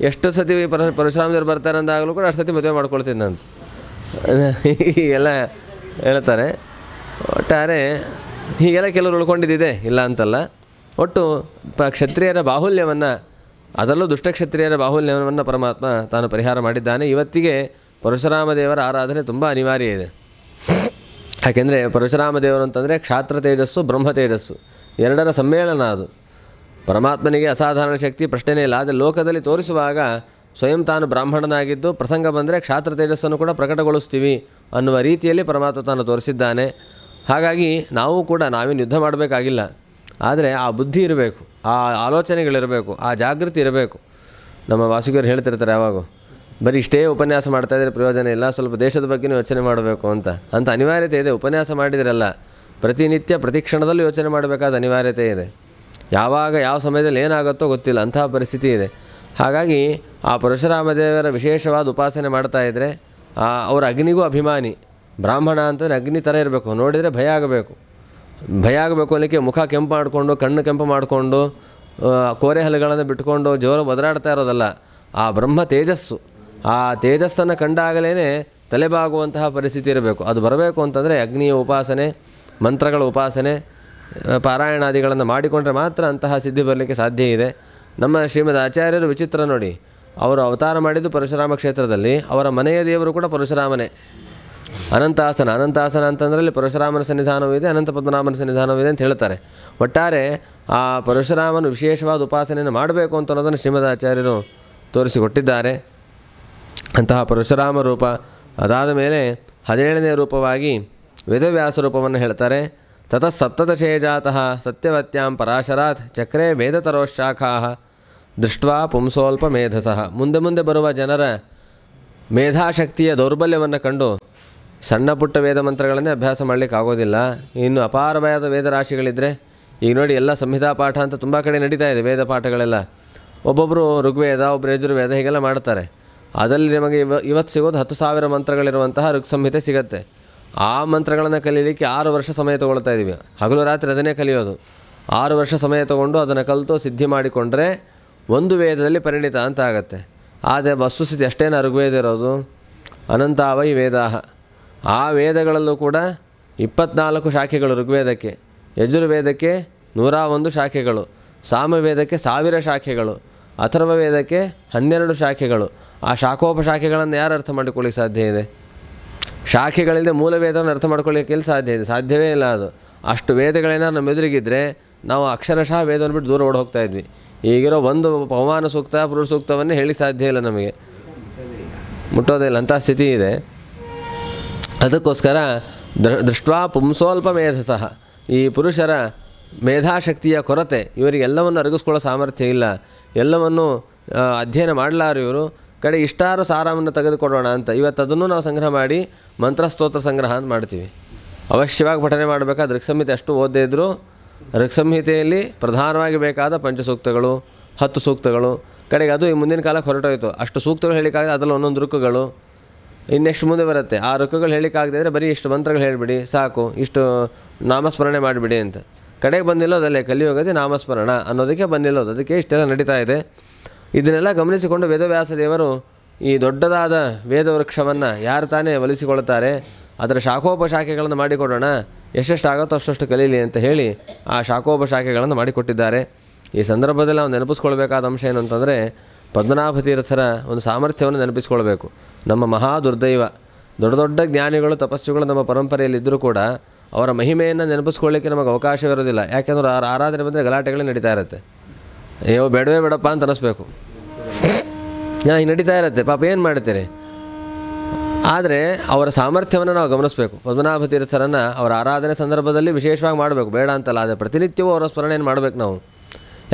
ಎಷ್ಟು ಸತಿ ಪರಶುರಾಮ ದೇವರು ಬರ್ತಾರೆ ಅಂದಾಗಲೂ ಕೂಡ ಅಷ್ಟು ಸತಿ ಮದುವೆ ಮಾಡ್ಕೊಳ್ತಿದ್ದಂತ ಹೀಗೆಲ್ಲ ಹೇಳ್ತಾರೆ. ಒಟ್ಟಾರೆ ಹೀಗೆಲ್ಲ ಕೆಲವರು ಉಳ್ಕೊಂಡಿದ್ದಿದೆ, ಇಲ್ಲ ಅಂತಲ್ಲ. ಒಟ್ಟು ಕ್ಷತ್ರಿಯರ ಬಾಹುಲ್ಯವನ್ನು, ಅದರಲ್ಲೂ ದುಷ್ಟಕ್ಷತ್ರಿಯರ ಬಾಹುಲ್ಯವನ್ನು ಪರಮಾತ್ಮ ತಾನು ಪರಿಹಾರ ಮಾಡಿದ್ದಾನೆ. ಇವತ್ತಿಗೆ ಪರಶುರಾಮ ದೇವರ ಆರಾಧನೆ ತುಂಬ ಅನಿವಾರ್ಯ ಇದೆ. ಯಾಕೆಂದರೆ ಪರಶುರಾಮ ದೇವರು ಅಂತಂದರೆ ಕ್ಷಾತ್ರ ತೇಜಸ್ಸು ಬ್ರಹ್ಮ ತೇಜಸ್ಸು ಎರಡರ ಸಮ್ಮೇಳನ. ಅದು ಪರಮಾತ್ಮನಿಗೆ ಅಸಾಧಾರಣ ಶಕ್ತಿ, ಪ್ರಶ್ನೆಯೇ ಇಲ್ಲ. ಆದರೆ ಲೋಕದಲ್ಲಿ ತೋರಿಸುವಾಗ ಸ್ವಯಂ ತಾನು ಬ್ರಾಹ್ಮಣನಾಗಿದ್ದು ಪ್ರಸಂಗ ಬಂದರೆ ಕ್ಷಾತ್ರ ತೇಜಸ್ಸನ್ನು ಕೂಡ ಪ್ರಕಟಗೊಳಿಸ್ತೀವಿ ಅನ್ನುವ ರೀತಿಯಲ್ಲಿ ಪರಮಾತ್ಮ ತಾನು ತೋರಿಸಿದ್ದಾನೆ. ಹಾಗಾಗಿ ನಾವು ಕೂಡ ನಾವೇನು ಯುದ್ಧ ಮಾಡಬೇಕಾಗಿಲ್ಲ, ಆದರೆ ಆ ಬುದ್ಧಿ ಇರಬೇಕು, ಆ ಆಲೋಚನೆಗಳಿರಬೇಕು, ಆ ಜಾಗೃತಿ ಇರಬೇಕು. ನಮ್ಮ ವಾಸುಕಿಯವರು ಹೇಳ್ತಿರ್ತಾರೆ ಯಾವಾಗೂ, ಬರೀ ಇಷ್ಟೇ ಉಪನ್ಯಾಸ ಮಾಡ್ತಾಯಿದ್ರೆ ಪ್ರಯೋಜನ ಇಲ್ಲ, ಸ್ವಲ್ಪ ದೇಶದ ಬಗ್ಗೆನೂ ಯೋಚನೆ ಮಾಡಬೇಕು ಅಂತ ಅನಿವಾರ್ಯತೆ ಇದೆ. ಉಪನ್ಯಾಸ ಮಾಡಿದ್ರಲ್ಲ, ಪ್ರತಿನಿತ್ಯ ಪ್ರತಿ ಕ್ಷಣದಲ್ಲೂ ಯೋಚನೆ ಮಾಡಬೇಕಾದ ಅನಿವಾರ್ಯತೆ ಇದೆ. ಯಾವಾಗ ಯಾವ ಸಮಯದಲ್ಲಿ ಏನಾಗುತ್ತೋ ಗೊತ್ತಿಲ್ಲ, ಅಂತಹ ಪರಿಸ್ಥಿತಿ ಇದೆ. ಹಾಗಾಗಿ ಆ ಪರಶುರಾಮ ದೇವರ ವಿಶೇಷವಾದ ಉಪಾಸನೆ ಮಾಡ್ತಾಯಿದ್ರೆ ಅವರ ಅಗ್ನಿಗೂ ಅಭಿಮಾನಿ. ಬ್ರಾಹ್ಮಣ ಅಂತಂದರೆ ಅಗ್ನಿ ಥರ ಇರಬೇಕು, ನೋಡಿದರೆ ಭಯ ಆಗಬೇಕು. ಭಯ ಆಗಬೇಕು ಅನ್ನಲಿಕ್ಕೆ ಮುಖ ಕೆಂಪು ಮಾಡಿಕೊಂಡು, ಕಣ್ಣು ಕೆಂಪು ಮಾಡಿಕೊಂಡು, ಕೋರೆ ಹಲಗಳನ್ನು ಬಿಟ್ಕೊಂಡು ಜೋರು ಒದರಾಡ್ತಾ ಇರೋದಲ್ಲ. ಆ ಬ್ರಹ್ಮ ತೇಜಸ್ಸು, ಆ ತೇಜಸ್ಸನ್ನು ಕಂಡಾಗಲೇ ತಲೆಬಾಗುವಂತಹ ಪರಿಸ್ಥಿತಿ ಇರಬೇಕು. ಅದು ಬರಬೇಕು ಅಂತಂದರೆ ಅಗ್ನಿಯ ಉಪಾಸನೆ, ಮಂತ್ರಗಳ ಉಪಾಸನೆ, ಪಾರಾಯಣಾದಿಗಳನ್ನು ಮಾಡಿಕೊಂಡ್ರೆ ಮಾತ್ರ ಅಂತಹ ಸಿದ್ಧಿ ಬರಲಿಕ್ಕೆ ಸಾಧ್ಯ ಇದೆ. ನಮ್ಮ ಶ್ರೀಮದ್ ಆಚಾರ್ಯರು ವಿಚಿತ್ರ ನೋಡಿ, ಅವರು ಅವತಾರ ಮಾಡಿದ್ದು ಪರಶುರಾಮ ಕ್ಷೇತ್ರದಲ್ಲಿ. ಅವರ ಮನೆಯ ದೇವರು ಕೂಡ ಪರಶುರಾಮನೇ. ಅನಂತಾಸನ ಅಂತಂದ್ರಲ್ಲಿ ಪರಶುರಾಮನ ಸನ್ನಿಧಾನವೂ ಇದೆ, ಅನಂತ ಪದ್ಮನಾಭನ ಸನ್ನಿಧಾನವೂ ಇದೆ ಅಂತ ಹೇಳ್ತಾರೆ. ಒಟ್ಟಾರೆ ಆ ಪರಶುರಾಮನ ವಿಶೇಷವಾದ ಉಪಾಸನೆಯನ್ನು ಮಾಡಬೇಕು ಅಂತ ಅನ್ನೋದನ್ನು ಶ್ರೀಮದ್ ಆಚಾರ್ಯರು ತೋರಿಸಿಕೊಟ್ಟಿದ್ದಾರೆ. ಅಂತಹ ಪರಶುರಾಮ ರೂಪ ಅದಾದ ಮೇಲೆ 17ನೇ ರೂಪವಾಗಿ ವೇದವ್ಯಾಸ ರೂಪವನ್ನು ಹೇಳ್ತಾರೆ. ತತಃ ಸಪ್ತದಶೇ ಜಾತಃ ಸತ್ಯವತ್ಯಾಂ ಪರಾಶರಾತ್ ಚಕ್ರೇ ವೇದತರೋಶಾಖಾ ದೃಷ್ಟ್ವಾ ಪುಂಸೋಲ್ಪ ಮೇಧಸಃ. ಮುಂದೆ ಮುಂದೆ ಬರುವ ಜನರ ಮೇಧಾಶಕ್ತಿಯ ದೌರ್ಬಲ್ಯವನ್ನು ಕಂಡು ಸಣ್ಣ ಪುಟ್ಟ ವೇದ ಮಂತ್ರಗಳನ್ನೇ ಅಭ್ಯಾಸ ಮಾಡಲಿಕ್ಕೆ ಆಗೋದಿಲ್ಲ. ಇನ್ನು ಅಪಾರವಾದ ವೇದರಾಶಿಗಳಿದ್ದರೆ, ಈಗ ನೋಡಿ ಎಲ್ಲ ಸಂಹಿತಾ ಪಾಠ ಅಂತ ತುಂಬ ಕಡೆ ನಡೀತಾ ಇದೆ. ವೇದ ಪಾಠಗಳೆಲ್ಲ ಒಬ್ಬೊಬ್ಬರು ಋಗ್ವೇದ, ಒಬ್ಬರು ಯಜುರ್ವೇದ ಹೀಗೆಲ್ಲ ಮಾಡ್ತಾರೆ. ಅದರಲ್ಲಿ ನಮಗೆ ಇವತ್ತು ಸಿಗೋದು 10,000 ಮಂತ್ರಗಳಿರುವಂತಹ ಋಗ್ ಸಂಹಿತೆ ಸಿಗುತ್ತೆ. ಆ ಮಂತ್ರಗಳನ್ನು ಕಲೀಲಿಕ್ಕೆ 6 ವರ್ಷ ಸಮಯ ತೊಗೊಳ್ತಾ ಇದ್ದೀವಿ. ಹಗಲು ರಾತ್ರಿ ಅದನ್ನೇ ಕಲಿಯೋದು. 6 ವರ್ಷ ಸಮಯ ತೊಗೊಂಡು ಅದನ್ನು ಕಲಿತು ಸಿದ್ಧಿ ಮಾಡಿಕೊಂಡ್ರೆ ಒಂದು ವೇದದಲ್ಲಿ ಪರಿಣಿತ ಅಂತ ಆಗುತ್ತೆ. ಆದರೆ ವಸ್ತುಸ್ಥಿತಿ ಅಷ್ಟೇನ ಋಗ್ವೇದ ಇರೋದು, ಅನಂತಾವೈ ವೇದಾಹ. ಆ ವೇದಗಳಲ್ಲೂ ಕೂಡ 24 ಶಾಖೆಗಳು ಋಗ್ವೇದಕ್ಕೆ, ಯಜುರ್ವೇದಕ್ಕೆ 101 ಶಾಖೆಗಳು, ಸಾಮವೇದಕ್ಕೆ 1000 ಶಾಖೆಗಳು, ಅಥರ್ವ ವೇದಕ್ಕೆ 12 ಶಾಖೆಗಳು. ಆ ಶಾಖೋಪಶಾಖೆಗಳನ್ನು ಯಾರು ಅರ್ಥ ಮಾಡಿಕೊಳ್ಳಿಕ್ಕೆ ಸಾಧ್ಯ ಇದೆ? ಶಾಖೆಗಳಿಂದ ಮೂಲ ವೇದವನ್ನು ಅರ್ಥ ಮಾಡ್ಕೊಳ್ಳಿಕ್ಕೆ ಎಲ್ಲಿ ಸಾಧ್ಯ ಇದೆ? ಸಾಧ್ಯವೇ ಇಲ್ಲ. ಅದು ಅಷ್ಟು ವೇದಗಳೇನಾದ್ರು ನಮ್ಮ ಎದುರಿಗಿದ್ದರೆ ನಾವು ಅಕ್ಷರಶಃ ವೇದವನ್ನು ಬಿಟ್ಟು ದೂರ ಓಡಿ ಹೋಗ್ತಾ ಇದ್ವಿ. ಈಗಿರೋ ಒಂದು ಪವಮಾನ ಸೂಕ್ತ, ಪುರುಷ ಸೂಕ್ತವನ್ನೇ ಹೇಳಿ ಸಾಧ್ಯ ಇಲ್ಲ, ನಮಗೆ ಮುಟ್ಟೋದೇ ಇಲ್ಲ, ಅಂಥ ಸ್ಥಿತಿ ಇದೆ. ಅದಕ್ಕೋಸ್ಕರ ದೃಷ್ಟ್ವಾ ಪುಂಸೋಲ್ಪ ಮೇಧಸಃ, ಈ ಪುರುಷರ ಮೇಧಾಶಕ್ತಿಯ ಕೊರತೆ, ಇವರಿಗೆಲ್ಲವನ್ನು ಅರಗಿಸ್ಕೊಳ್ಳೋ ಸಾಮರ್ಥ್ಯ ಇಲ್ಲ, ಎಲ್ಲವನ್ನು ಅಧ್ಯಯನ ಮಾಡಲಾರು ಇವರು. ಕಡೆ ಇಷ್ಟಾರು ಸಾರವನ್ನು ತೆಗೆದುಕೊಡೋಣ ಅಂತ ಇವತ್ತು ಅದನ್ನು ನಾವು ಸಂಗ್ರಹ ಮಾಡಿ ಮಂತ್ರಸ್ತೋತ್ರ ಸಂಗ್ರಹ ಅಂತ ಮಾಡ್ತೀವಿ. ಅವಶ್ಯವಾಗಿ ಪಠನೆ ಮಾಡಬೇಕಾದ ಋಕ್ಸಂಹಿತೆ ಅಷ್ಟು ಓದದೇ ಇದ್ದರೂ ಋಕ್ಸಂಹಿತೆಯಲ್ಲಿ ಪ್ರಧಾನವಾಗಿ ಬೇಕಾದ ಪಂಚಸೂಕ್ತಗಳು, 10 ಸೂಕ್ತಗಳು, ಕಡೆಗೆ ಅದು ಈ ಮುಂದಿನ ಕಾಲಕ್ಕೆ ಹೊರಟೋಯ್ತು. ಅಷ್ಟು ಸೂಕ್ತಗಳು ಹೇಳಿಕ್ಕಾಗದೆ ಅದರಲ್ಲಿ ಒಂದೊಂದು ಋಕ್ಕುಗಳು ಇನ್ನೆಷ್ಟು ಮುಂದೆ ಬರುತ್ತೆ. ಆ ಋಕ್ಕುಗಳು ಹೇಳಿಕ್ಕಾಗದಿದ್ದರೆ ಬರೀ ಇಷ್ಟು ಮಂತ್ರಗಳು ಹೇಳಿಬಿಡಿ ಸಾಕು, ಇಷ್ಟು ನಾಮಸ್ಮರಣೆ ಮಾಡಿಬಿಡಿ ಅಂತ. ಕಡೆಗೆ ಬಂದಿಲ್ಲೋದಲ್ಲೇ ಕಲಿಯೋಗದೆ ನಾಮಸ್ಮರಣ ಅನ್ನೋದಕ್ಕೆ ಬಂದಿಲ್ಲೋದು, ಅದಕ್ಕೆ ಇಷ್ಟೆಲ್ಲ ನಡೀತಾ ಇದೆ. ಇದನ್ನೆಲ್ಲ ಗಮನಿಸಿಕೊಂಡು ವೇದವ್ಯಾಸ ದೇವರು ಈ ದೊಡ್ಡದಾದ ವೇದವೃಕ್ಷವನ್ನು ಯಾರು ತಾನೇ ಒಲಿಸಿಕೊಳ್ತಾರೆ ಅದರ ಶಾಖೋಪಶಾಖೆಗಳನ್ನು ಮಾಡಿಕೊಡೋಣ, ಎಷ್ಟೆಷ್ಟಾಗುತ್ತೋ ಅಷ್ಟು ಕಲೀಲಿ ಅಂತ ಹೇಳಿ ಆ ಶಾಖೋಪಶಾಖೆಗಳನ್ನು ಮಾಡಿಕೊಟ್ಟಿದ್ದಾರೆ. ಈ ಸಂದರ್ಭದಲ್ಲಿ ನಾವು ನೆನಪಿಸ್ಕೊಳ್ಬೇಕಾದ ಅಂಶ ಏನು ಅಂತಂದರೆ, ಪದ್ಮನಾಭ ತೀರ್ಥರ ಒಂದು ಸಾಮರ್ಥ್ಯವನ್ನು ನೆನಪಿಸ್ಕೊಳ್ಬೇಕು. ನಮ್ಮ ಮಹಾ ದುರ್ದೈವ, ದೊಡ್ಡ ದೊಡ್ಡ ಜ್ಞಾನಿಗಳು ತಪಸ್ಸುಗಳು ನಮ್ಮ ಪರಂಪರೆಯಲ್ಲಿದ್ದರೂ ಕೂಡ ಅವರ ಮಹಿಮೆಯನ್ನು ನೆನಪಿಸ್ಕೊಳ್ಳಿಕ್ಕೆ ನಮಗೆ ಅವಕಾಶವಿರೋದಿಲ್ಲ. ಯಾಕೆಂದ್ರೆ ಅವರ ಆರಾಧನೆ ಬಂದರೆ ಗಲಾಟೆಗಳೇ ನಡೀತಾ ಇರುತ್ತೆ. ಅಯ್ಯೋ ಬೇಡವೇ ಬೇಡಪ್ಪ ಅಂತ ಅನ್ನಿಸ್ಬೇಕು. ಈಗ ನಡೀತಾ ಇರುತ್ತೆ, ಪಾಪ ಏನು ಮಾಡ್ತೀರಿ. ಆದರೆ ಅವರ ಸಾಮರ್ಥ್ಯವನ್ನು ನಾವು ಗಮನಿಸಬೇಕು. ಪದ್ಮನಾಭ ತೀರ್ಥರನ್ನು ಅವರ ಆರಾಧನೆ ಸಂದರ್ಭದಲ್ಲಿ ವಿಶೇಷವಾಗಿ ಮಾಡಬೇಕು, ಬೇಡ ಅಂತಲ್ಲ. ಆದರೆ ಪ್ರತಿನಿತ್ಯವೂ ಅವರ ಸ್ಮರಣೆಯನ್ನು ಮಾಡಬೇಕು ನಾವು.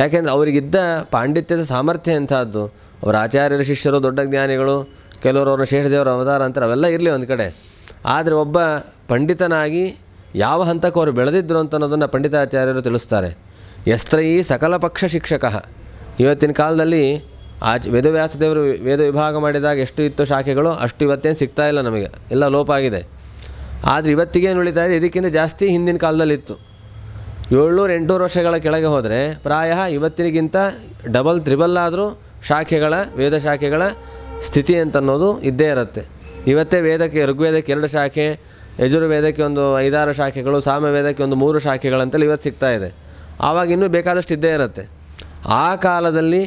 ಯಾಕೆಂದರೆ ಅವರಿಗಿದ್ದ ಪಾಂಡಿತ್ಯದ ಸಾಮರ್ಥ್ಯ ಎಂಥದ್ದು. ಅವರ ಆಚಾರ್ಯರ ಶಿಷ್ಯರು ದೊಡ್ಡ ಜ್ಞಾನಿಗಳು, ಕೆಲವರು ಅವ್ರನ್ನ ಶೇಷದೇವರ ಅವತಾರ ಅಂತಾರೆ, ಅವೆಲ್ಲ ಇರಲಿ ಒಂದು ಕಡೆ. ಆದರೆ ಒಬ್ಬ ಪಂಡಿತನಾಗಿ ಯಾವ ಹಂತಕ್ಕೆ ಅವರು ಬೆಳೆದಿದ್ದರು ಅಂತ ಅನ್ನೋದನ್ನು ಪಂಡಿತಾಚಾರ್ಯರು ತಿಳಿಸ್ತಾರೆ. ಯಸ್ತ್ರಯಿ ಸಕಲ ಪಕ್ಷ ಶಿಕ್ಷಕ. ಇವತ್ತಿನ ಕಾಲದಲ್ಲಿ ವೇದವ್ಯಾಸ ದೇವರು ವೇದ ವಿಭಾಗ ಮಾಡಿದಾಗ ಎಷ್ಟು ಇತ್ತು ಶಾಖೆಗಳು, ಅಷ್ಟು ಇವತ್ತೇನು ಸಿಗ್ತಾ ಇಲ್ಲ ನಮಗೆ, ಎಲ್ಲ ಲೋಪ ಆಗಿದೆ. ಆದರೆ ಇವತ್ತಿಗೇನು ಉಳಿತಾ ಇದೆ, ಇದಕ್ಕಿಂತ ಜಾಸ್ತಿ ಹಿಂದಿನ ಕಾಲದಲ್ಲಿತ್ತು. 700-800 ವರ್ಷಗಳ ಕೆಳಗೆ ಹೋದರೆ ಪ್ರಾಯ ಇವತ್ತಿನಿಗಿಂತ ಡಬಲ್ ತ್ರಿಬಲ್ ಆದರೂ ಶಾಖೆಗಳ ವೇದ ಶಾಖೆಗಳ ಸ್ಥಿತಿ ಅಂತನ್ನೋದು ಇದ್ದೇ ಇರುತ್ತೆ. ಇವತ್ತೇ ವೇದಕ್ಕೆ ಋಗ್ವೇದಕ್ಕೆ 2 ಶಾಖೆ, ಯಜುರ್ವೇದಕ್ಕೆ ಒಂದು 5-6 ಶಾಖೆಗಳು, ಸಾಮವೇದಕ್ಕೆ ಒಂದು 3 ಶಾಖೆಗಳಂತಲ್ಲಿ ಇವತ್ತು ಸಿಗ್ತಾ ಇದೆ. ಆವಾಗ ಇನ್ನೂ ಬೇಕಾದಷ್ಟು ಇದ್ದೇ ಇರುತ್ತೆ. ಆ ಕಾಲದಲ್ಲಿ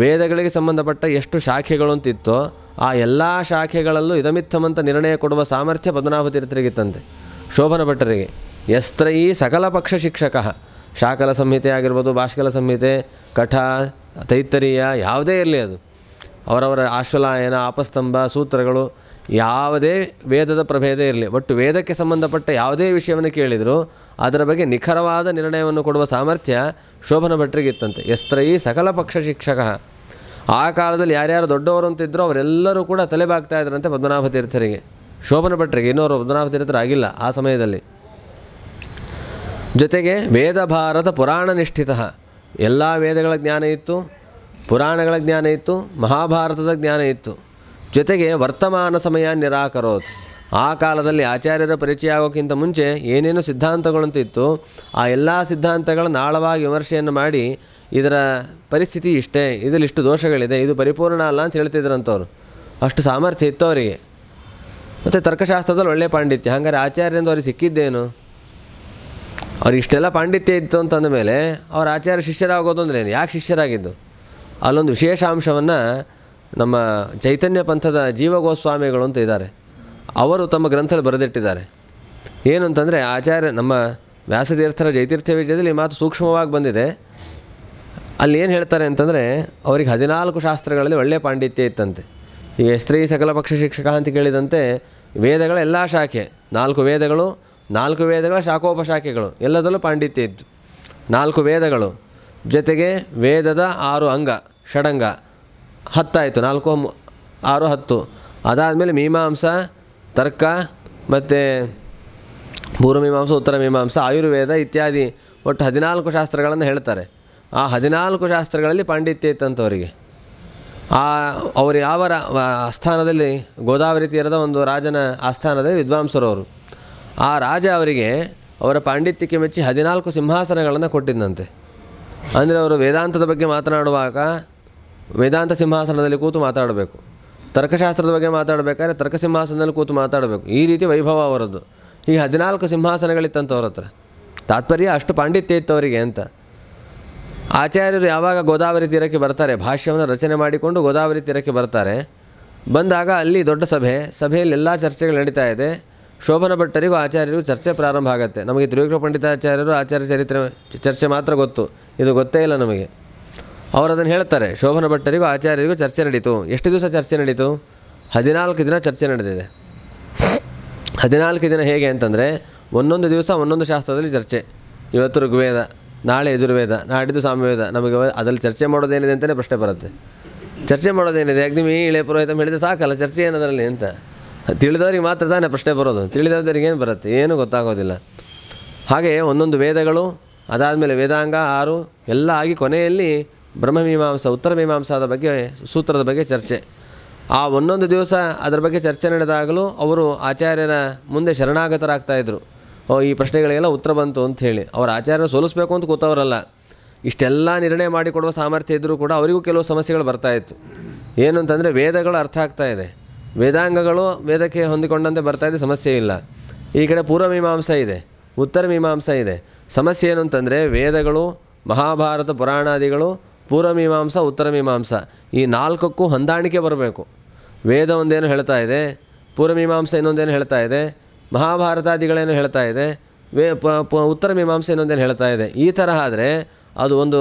ವೇದಗಳಿಗೆ ಸಂಬಂಧಪಟ್ಟ ಎಷ್ಟು ಶಾಖೆಗಳು ಅಂತಿತ್ತೋ ಆ ಎಲ್ಲ ಶಾಖೆಗಳಲ್ಲೂ ಇದಮಿತ್ತಮಂತ ನಿರ್ಣಯ ಕೊಡುವ ಸಾಮರ್ಥ್ಯ ಪದ್ಮನಾಭ ತೀರ್ಥರಿಗಿತ್ತಂತೆ, ಶೋಭನ ಭಟ್ಟರಿಗೆ. ಯಸ್ತ್ರಯಿ ಸಕಲ ಪಕ್ಷ ಶಿಕ್ಷಕ. ಶಾಕಲ ಸಂಹಿತೆ ಆಗಿರ್ಬೋದು, ಭಾಷ್ಕಲ ಸಂಹಿತೆ, ಕಠ, ತೈತ್ತರೀಯ, ಯಾವುದೇ ಇರಲಿ ಅದು, ಅವರವರ ಆಶ್ವಲಾಯನ, ಆಪಸ್ತಂಭ, ಸೂತ್ರಗಳು, ಯಾವುದೇ ವೇದದ ಪ್ರಭೇದ ಇರಲಿ, ಒಟ್ಟು ವೇದಕ್ಕೆ ಸಂಬಂಧಪಟ್ಟ ಯಾವುದೇ ವಿಷಯವನ್ನು ಕೇಳಿದರೂ ಅದರ ಬಗ್ಗೆ ನಿಖರವಾದ ನಿರ್ಣಯವನ್ನು ಕೊಡುವ ಸಾಮರ್ಥ್ಯ ಶೋಭನ ಭಟ್ಟರಿಗಿತ್ತಂತೆ. ಯಸ್ತ್ರಯಿ ಸಕಲ ಪಕ್ಷ ಶಿಕ್ಷಕ. ಆ ಕಾಲದಲ್ಲಿ ಯಾರ್ಯಾರು ದೊಡ್ಡವರು ಅಂತಿದ್ರೋ ಅವರೆಲ್ಲರೂ ಕೂಡ ತಲೆಬಾಗ್ತಾ ಇದ್ರಂತೆ ಪದ್ಮನಾಭ ತೀರ್ಥರಿಗೆ, ಶೋಭನ ಭಟ್ಟರಿಗೆ. ಇನ್ನೋರು ಪದ್ಮನಾಭ ತೀರ್ಥರು ಆಗಿಲ್ಲ ಆ ಸಮಯದಲ್ಲಿ. ಜೊತೆಗೆ ವೇದ ಭಾರತ ಪುರಾಣ ನಿಷ್ಠಿತ. ಎಲ್ಲ ವೇದಗಳ ಜ್ಞಾನ ಇತ್ತು, ಪುರಾಣಗಳ ಜ್ಞಾನ ಇತ್ತು, ಮಹಾಭಾರತದ ಜ್ಞಾನ ಇತ್ತು. ಜೊತೆಗೆ ವರ್ತಮಾನ ಸಮಯ ನಿರಾಕರೋತ್. ಆ ಕಾಲದಲ್ಲಿ ಆಚಾರ್ಯರ ಪರಿಚಯ ಆಗೋಕ್ಕಿಂತ ಮುಂಚೆ ಏನೇನು ಸಿದ್ಧಾಂತಗಳಂತ ಇತ್ತು, ಆ ಎಲ್ಲ ಸಿದ್ಧಾಂತಗಳನ್ನು ಆಳವಾಗಿ ವಿಮರ್ಶೆಯನ್ನು ಮಾಡಿ ಇದರ ಪರಿಸ್ಥಿತಿ ಇಷ್ಟೇ, ಇದರಲ್ಲಿ ಇಷ್ಟು ದೋಷಗಳಿದೆ, ಇದು ಪರಿಪೂರ್ಣ ಅಲ್ಲ ಅಂತ ಹೇಳ್ತಿದ್ರಂಥವ್ರು. ಅಷ್ಟು ಸಾಮರ್ಥ್ಯ ಇತ್ತು ಅವರಿಗೆ. ಮತ್ತು ತರ್ಕಶಾಸ್ತ್ರದಲ್ಲಿ ಒಳ್ಳೆಯ ಪಾಂಡಿತ್ಯ. ಹಾಗಾದರೆ ಆಚಾರ್ಯರಿಂದ ಅವ್ರಿಗೆ ಸಿಕ್ಕಿದ್ದೇನು? ಅವ್ರಿಗೆ ಇಷ್ಟೆಲ್ಲ ಪಾಂಡಿತ್ಯ ಇತ್ತು ಅಂತಂದ ಮೇಲೆ ಅವ್ರ ಆಚಾರ್ಯ ಶಿಷ್ಯರಾಗೋದು ಅಂದ್ರೆ ಏನು? ಯಾಕೆ ಶಿಷ್ಯರಾಗಿದ್ದು? ಅಲ್ಲೊಂದು ವಿಶೇಷ ಅಂಶವನ್ನು ನಮ್ಮ ಚೈತನ್ಯ ಪಂಥದ ಜೀವಗೋಸ್ವಾಮಿಗಳು ಅಂತ ಇದ್ದಾರೆ, ಅವರು ತಮ್ಮ ಗ್ರಂಥದಲ್ಲಿ ಬರೆದಿಟ್ಟಿದ್ದಾರೆ. ಏನು ಅಂತಂದರೆ, ಆಚಾರ್ಯ ನಮ್ಮ ವ್ಯಾಸತೀರ್ಥರ ಜೈತೀರ್ಥ ವಿಜಯದಲ್ಲಿ ಈ ಮಾತು ಸೂಕ್ಷ್ಮವಾಗಿ ಬಂದಿದೆ. ಅಲ್ಲಿ ಏನು ಹೇಳ್ತಾರೆ ಅಂತಂದರೆ, ಅವರಿಗೆ 14 ಶಾಸ್ತ್ರಗಳಲ್ಲಿ ಒಳ್ಳೆಯ ಪಾಂಡಿತ್ಯ ಇತ್ತಂತೆ. ಈಗ ಸ್ತ್ರೀ ಸಕಲ ಪಕ್ಷ ಶಿಕ್ಷಕ ಅಂತ ಕೇಳಿದಂತೆ ವೇದಗಳ ಎಲ್ಲ ಶಾಖೆ, 4 ವೇದಗಳು, 4 ವೇದಗಳ ಶಾಖೋಪಶಾಖೆಗಳು ಎಲ್ಲದರಲ್ಲೂ ಪಾಂಡಿತ್ಯ ಇತ್ತು. 4 ವೇದಗಳು ಜೊತೆಗೆ ವೇದದ 6 ಅಂಗ, ಷಡಂಗ 10 ಆಯಿತು, 4 6 10. ಅದಾದಮೇಲೆ ಮೀಮಾಂಸ, ತರ್ಕ, ಮತ್ತು ಪೂರ್ವಮೀಮಾಂಸ, ಉತ್ತರ ಮೀಮಾಂಸ, ಆಯುರ್ವೇದ ಇತ್ಯಾದಿ ಒಟ್ಟು 14 ಶಾಸ್ತ್ರಗಳನ್ನು ಹೇಳ್ತಾರೆ. ಆ 14 ಶಾಸ್ತ್ರಗಳಲ್ಲಿ ಪಾಂಡಿತ್ಯ ಇತ್ತಂಥವರಿಗೆ. ಅವರು ಯಾವ ಆಸ್ಥಾನದಲ್ಲಿ, ಗೋದಾವರಿ ತೀರದ ಒಂದು ರಾಜನ ಆಸ್ಥಾನದಲ್ಲಿ ವಿದ್ವಾಂಸರವರು. ಆ ರಾಜ ಅವರಿಗೆ ಅವರ ಪಾಂಡಿತ್ಯಕ್ಕೆ ಮೆಚ್ಚಿ 14 ಸಿಂಹಾಸನಗಳನ್ನು ಕೊಟ್ಟಿದ್ದಂತೆ. ಅಂದರೆ ಅವರು ವೇದಾಂತದ ಬಗ್ಗೆ ಮಾತನಾಡುವಾಗ ವೇದಾಂತ ಸಿಂಹಾಸನದಲ್ಲಿ ಕೂತು ಮಾತಾಡಬೇಕು, ತರ್ಕಶಾಸ್ತ್ರದ ಬಗ್ಗೆ ಮಾತಾಡಬೇಕಾದ್ರೆ ತರ್ಕ ಸಿಂಹಾಸನದಲ್ಲಿ ಕೂತು ಮಾತಾಡಬೇಕು. ಈ ರೀತಿ ವೈಭವ ಅವರದ್ದು. ಈಗ 14 ಸಿಂಹಾಸನಗಳಿತ್ತಂಥವ್ರ ಹತ್ರ. ತಾತ್ಪರ್ಯ ಅಷ್ಟು ಪಾಂಡಿತ್ಯ ಇತ್ತು ಅವರಿಗೆ ಅಂತ. ಆಚಾರ್ಯರು ಯಾವಾಗ ಗೋದಾವರಿ ತೀರಕ್ಕೆ ಬರ್ತಾರೆ, ಭಾಷ್ಯವನ್ನು ರಚನೆ ಮಾಡಿಕೊಂಡು ಗೋದಾವರಿ ತೀರಕ್ಕೆ ಬರ್ತಾರೆ. ಬಂದಾಗ ಅಲ್ಲಿ ದೊಡ್ಡ ಸಭೆಯಲ್ಲಿ ಎಲ್ಲ ಚರ್ಚೆಗಳು ನಡೀತಾ ಇದೆ. ಶೋಭನ ಭಟ್ಟರಿಗೂ ಆಚಾರ್ಯರಿಗೂ ಚರ್ಚೆ ಪ್ರಾರಂಭ ಆಗುತ್ತೆ. ನಮಗೆ ತ್ರಿವಿಕ್ರಮ ಪಂಡಿತಾಚಾರ್ಯರು ಆಚಾರ್ಯ ಚರಿತ್ರೆ ಚರ್ಚೆ ಮಾತ್ರ ಗೊತ್ತು, ಇದು ಗೊತ್ತೇ ಇಲ್ಲ ನಮಗೆ. ಅವರು ಅದನ್ನು ಹೇಳ್ತಾರೆ, ಶೋಭನ ಭಟ್ಟರಿಗೂ ಆಚಾರ್ಯರಿಗೂ ಚರ್ಚೆ ನಡೀತು. ಎಷ್ಟು ದಿವಸ ಚರ್ಚೆ ನಡೀತು? 14 ದಿನ ಚರ್ಚೆ ನಡೆದಿದೆ. 14 ದಿನ ಹೇಗೆ ಅಂತಂದರೆ, ಒಂದೊಂದು ದಿವಸ ಒಂದೊಂದು ಶಾಸ್ತ್ರದಲ್ಲಿ ಚರ್ಚೆ. ಇವತ್ತು ಋಗ್ವೇದ, ನಾಳೆ ಯಜುರ್ವೇದ, ನಾಡಿದ್ದು ಸಾಮವೇದ. ನಮಗೆ ಅದರಲ್ಲಿ ಚರ್ಚೆ ಮಾಡೋದೇನಿದೆ ಅಂತಲೇ ಪ್ರಶ್ನೆ ಬರುತ್ತೆ. ಚರ್ಚೆ ಮಾಡೋದೇನಿದೆ? ಅಗ್ನಿಮಿ ಇಳೆ ಪುರೋಹಿತ ಹೇಳಿದ್ರೆ ಸಾಕಲ್ಲ, ಚರ್ಚೆ ಏನದರಲ್ಲಿ ಅಂತ. ತಿಳಿದವ್ರಿಗೆ ಮಾತ್ರ ತಾನೇ ಪ್ರಶ್ನೆ ಬರೋದು, ತಿಳಿದವ್ರಿಗೆ ಏನು ಬರುತ್ತೆ? ಏನೂ ಗೊತ್ತಾಗೋದಿಲ್ಲ. ಹಾಗೆ ಒಂದೊಂದು ವೇದಗಳು, ಅದಾದಮೇಲೆ ವೇದಾಂಗ 6 ಎಲ್ಲ ಆಗಿ ಕೊನೆಯಲ್ಲಿ ಬ್ರಹ್ಮಮೀಮಾಂಸ, ಉತ್ತರ ಮೀಮಾಂಸದ ಬಗ್ಗೆ, ಸೂತ್ರದ ಬಗ್ಗೆ ಚರ್ಚೆ. ಆ ಒಂದೊಂದು ದಿವಸ ಅದರ ಬಗ್ಗೆ ಚರ್ಚೆ ನಡೆದಾಗಲೂ ಅವರು ಆಚಾರ್ಯರ ಮುಂದೆ ಶರಣಾಗತರಾಗ್ತಾಯಿದ್ರು. ಈ ಪ್ರಶ್ನೆಗಳಿಗೆಲ್ಲ ಉತ್ತರ ಬಂತು ಅಂತ ಹೇಳಿ. ಅವರ ಆಚಾರ್ಯರು ಸೋಲಿಸಬೇಕು ಅಂತ ಕೂತವರಲ್ಲ. ಇಷ್ಟೆಲ್ಲ ನಿರ್ಣಯ ಮಾಡಿಕೊಡುವ ಸಾಮರ್ಥ್ಯ ಇದ್ದರೂ ಕೂಡ ಅವರಿಗೂ ಕೆಲವು ಸಮಸ್ಯೆಗಳು ಬರ್ತಾಯಿತ್ತು. ಏನು ಅಂತಂದರೆ, ವೇದಗಳು ಅರ್ಥ ಆಗ್ತಾ ಇದೆ, ವೇದಾಂಗಗಳು ವೇದಕ್ಕೆ ಹೊಂದಿಕೊಂಡಂತೆ ಬರ್ತಾಯಿದೆ, ಸಮಸ್ಯೆ ಇಲ್ಲ. ಈ ಕಡೆ ಪೂರ್ವಮೀಮಾಂಸ ಇದೆ, ಉತ್ತರ ಮೀಮಾಂಸ ಇದೆ. ಸಮಸ್ಯೆ ಏನು ಅಂತಂದರೆ, ವೇದಗಳು, ಮಹಾಭಾರತ ಪುರಾಣಾದಿಗಳು, ಪೂರ್ವಮೀಮಾಂಸ, ಉತ್ತರ ಮೀಮಾಂಸ ಈ 4ಕ್ಕೂ ಹೊಂದಾಣಿಕೆ ಬರಬೇಕು. ವೇದ ಒಂದೇನು ಹೇಳ್ತಾ ಇದೆ, ಪೂರ್ವಮೀಮಾಂಸ ಇನ್ನೊಂದೇನು ಹೇಳ್ತಾ ಇದೆ, ಮಹಾಭಾರತಾದಿಗಳೇನು ಹೇಳ್ತಾ ಇದೆ, ಉತ್ತರ ಮೀಮಾಂಸ ಇನ್ನೊಂದೇನು ಹೇಳ್ತಾ ಇದೆ. ಈ ಥರ ಆದರೆ ಅದು ಒಂದು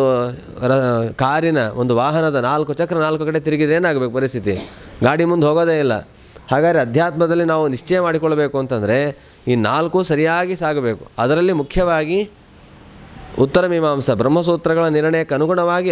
ಕಾರಿನ ಒಂದು ವಾಹನದ 4 ಚಕ್ರ 4 ಕಡೆ ತಿರುಗಿದ್ರೆ ಏನಾಗಬೇಕು ಪರಿಸ್ಥಿತಿ? ಗಾಡಿ ಮುಂದೆ ಹೋಗೋದೇ ಇಲ್ಲ. ಹಾಗಾದರೆ ಅಧ್ಯಾತ್ಮದಲ್ಲಿ ನಾವು ನಿಶ್ಚಯ ಮಾಡಿಕೊಳ್ಬೇಕು ಅಂತಂದರೆ ಈ 4 ಸರಿಯಾಗಿ ಸಾಗಬೇಕು. ಅದರಲ್ಲಿ ಮುಖ್ಯವಾಗಿ ಉತ್ತರ ಮೀಮಾಂಸಾ ಬ್ರಹ್ಮಸೂತ್ರಗಳ ನಿರ್ಣಯಕ್ಕೆ ಅನುಗುಣವಾಗಿ